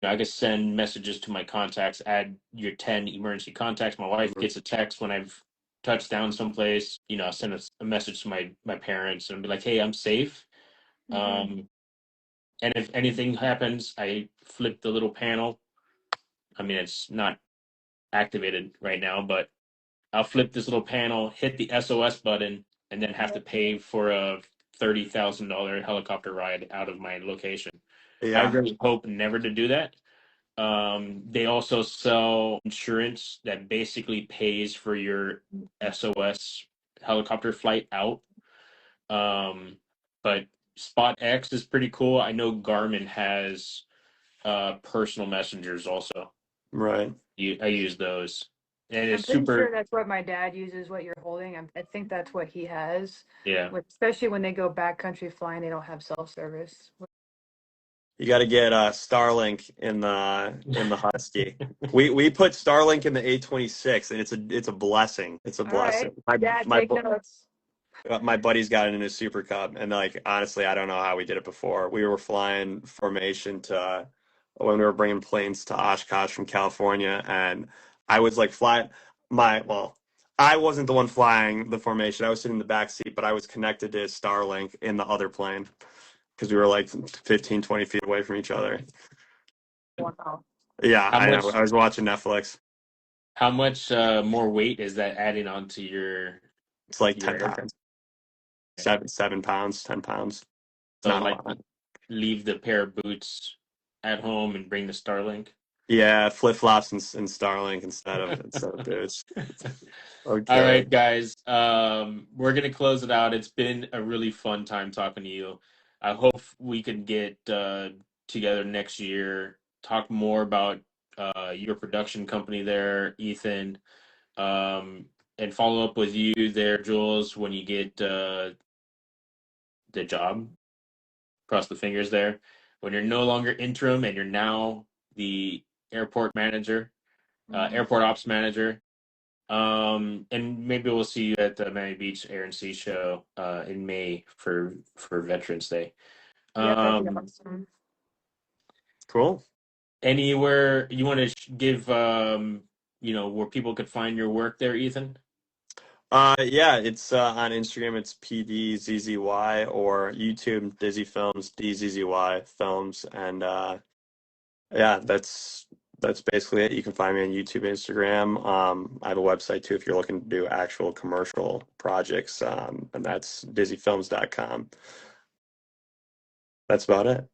I can send messages to my contacts. Add your 10 emergency contacts. My wife gets a text when I've touched down someplace. I send a message to my parents and be like, "Hey, I'm safe." Mm-hmm. And if anything happens, I flip the little panel. I mean, it's not activated right now, but I'll flip this little panel, hit the SOS button, and then have to pay for a $30,000 helicopter ride out of my location. I Yeah, really hope never to do that. They also sell insurance that basically pays for your SOS helicopter flight out. But Spot X is pretty cool. I know Garmin has personal messengers also. right. I use those, and I'm it's pretty sure super. that's what my dad uses, what you're holding. I think that's what he has. Yeah, Especially when they go backcountry flying, they don't have cell service. You got to get Starlink in the Husky. We put Starlink in the A26, and it's a blessing. It's a All right. blessing. Yeah, take notes. My buddy's got it in his Super Cub, and like honestly, I don't know how we did it before. We were flying formation to when we were bringing planes to Oshkosh from California, and I was like flying I wasn't the one flying the formation. I was sitting in the back seat, but I was connected to Starlink in the other plane because we were like 15, 20 feet away from each other. Wow. Yeah, how I know. much? I was watching Netflix. How much more weight is that adding on to It's like your 10 aircraft? pounds, 7 pounds, 10 pounds. It's So not a like lot. leave the pair of boots at home and bring the Starlink. Yeah, flip flops and Starlink instead of boots. All Okay. right, guys. We're gonna close it out. It's been a really fun time talking to you. I hope we can get together next year, talk more about your production company there, Ethan, and follow up with you there, Jules, when you get the job. Cross the fingers there. When you're no longer interim and you're now the airport manager, airport ops manager. And maybe we'll see you at the Miami Beach Air and Sea Show in May for Veterans Day. Yeah, that'd be Um, awesome. Cool. Anywhere you want to give where people could find your work there, Ethan? Yeah, it's on Instagram. It's PDZZY or YouTube Dizzy Films DZZY Films, and yeah, that's basically it. You can find me on YouTube, Instagram. I have a website too if you're looking to do actual commercial projects, and that's dizzyfilms.com. That's about it.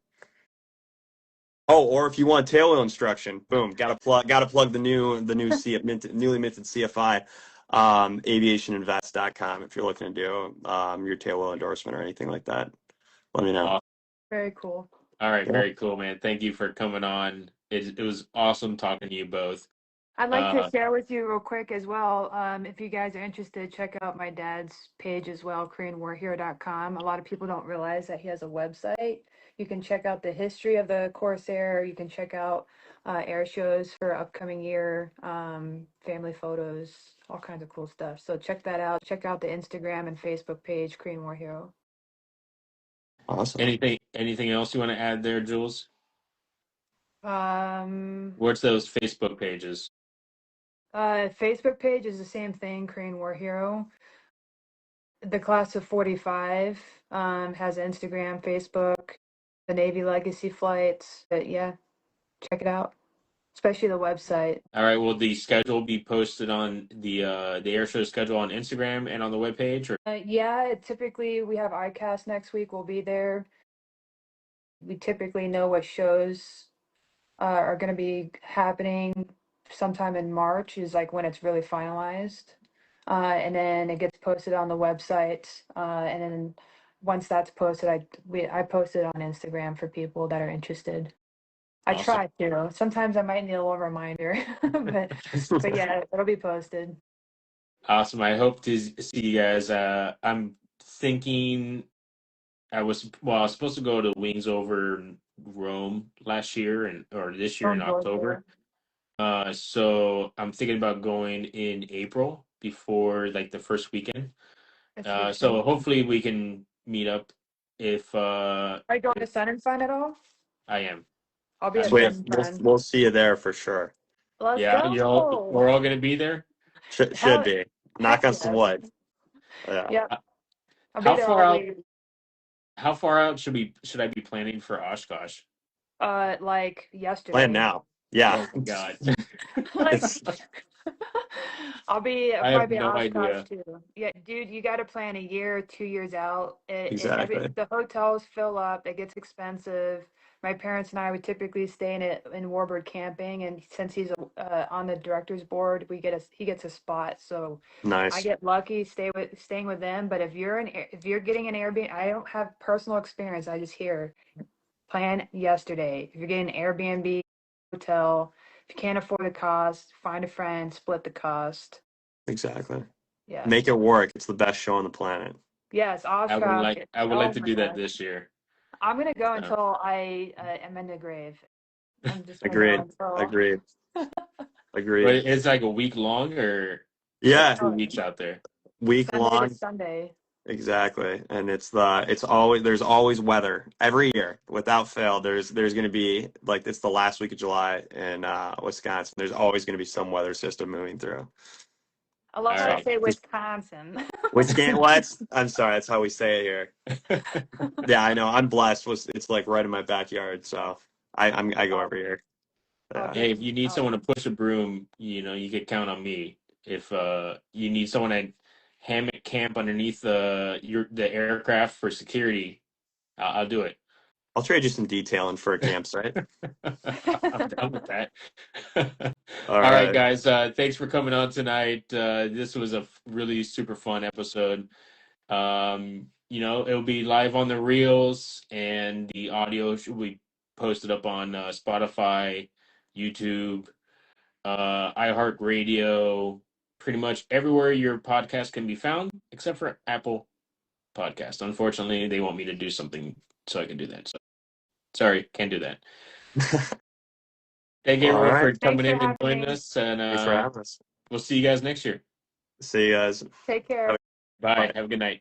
Oh, or if you want tail wheel instruction, boom, gotta plug newly minted CFI, aviationinvest.com if you're looking to do your tail wheel endorsement or anything like that. Let me know. Awesome. Very cool. All right, Yeah. very cool, man. Thank you for coming on. It was awesome talking to you both. I'd like to Uh, share with you real quick as well. If you guys are interested, check out my dad's page as well, KoreanWarHero.com. A lot of people don't realize that he has a website. You can check out the history of the Corsair. You can check out air shows for upcoming year, family photos, all kinds of cool stuff. So check that out. Check out the Instagram and Facebook page, Korean War Hero. Awesome. anything else you want to add there, Jules? Um, What's those Facebook pages? Facebook page is the same thing, Korean War Hero. The class of 45 has Instagram, Facebook, the Navy Legacy flights. But yeah, check it out, especially the website. All right, will the schedule be posted on the air show schedule on Instagram and on the webpage, or Yeah, typically we have ICAST next week. We'll be there. We typically know what shows are going to be happening sometime in March, is like when it's really finalized. And then it gets posted on the website. And then once that's posted, I post it on Instagram for people that are interested. I awesome? try to. Sometimes I might need a little reminder, but yeah, it'll be posted. Awesome. I hope to see you guys. I'm thinking I was supposed to go to Wings Over Rome last year or this year in From October. Georgia. So I'm thinking about going in April before like the first weekend. That's a good So thing. hopefully we can meet up Are you going to if Sun and Fun at all? I am. I'll be at I'm Sweet. Sun and We'll Fun. we'll see you there for sure. Let's Yeah, go. we're all gonna be there. Should Hell, be. Knock heck on some yes. wood. Yeah. Yep. Uh, I'll be How there far all out? week. How far out should I be planning for Oshkosh? Like Plan yesterday. now. Yeah. Oh my God. Like It's I'll I have probably be no Oshkosh idea. too. Yeah, dude, you got to plan a year, 2 years out. exactly The hotels fill up. It gets expensive. My parents and I would typically stay in Warbird camping, and since he's on the director's board, he gets a spot. So I nice. get lucky staying with them. But if you're getting an Airbnb, I don't have personal experience. I just hear plan yesterday. If you're getting an Airbnb, hotel, if you can't afford the cost, find a friend, split the cost. Exactly. Make Yes. it work. It's the best show on the planet. Yes, Oshkosh. I would like Oh to my do that gosh. this year. I'm gonna go So, until I am in the grave. I'm just gonna go Agreed. until Agreed. but Agreed. it's like a week long or like Yeah. 2 weeks out there. Week Sunday to long. Sunday. Exactly. And it's always there's always weather every year without fail. There's going to be like it's the last week of July in Wisconsin. There's always going to be some weather system moving through. I love All how I So say just Wisconsin. Wisconsin. What? I'm sorry. That's how we say it here. right. Yeah, I know. I'm blessed. It's like right in my backyard, so I go every year. Yeah. Hey, if Awesome. you need someone to Awesome. push a broom, you could count on me. If you need someone to hammock camp underneath the aircraft for security, I'll do it. I'll trade you some detailing for a campsite. I'm down with that. All All right, right. guys. Thanks for coming on tonight. This was a really super fun episode. It'll be live on the reels, and the audio should be posted up on Spotify, YouTube, iHeartRadio, pretty much everywhere your podcast can be found, except for Apple Podcast. Unfortunately, they want me to do something so I can do that. So sorry, can't do that. Thank you All everyone right. for Thanks coming for in and having joining me. us, and Thanks for having us. we'll see you guys next year. See you guys. Take care. Have a- Bye. Bye. Have a good night.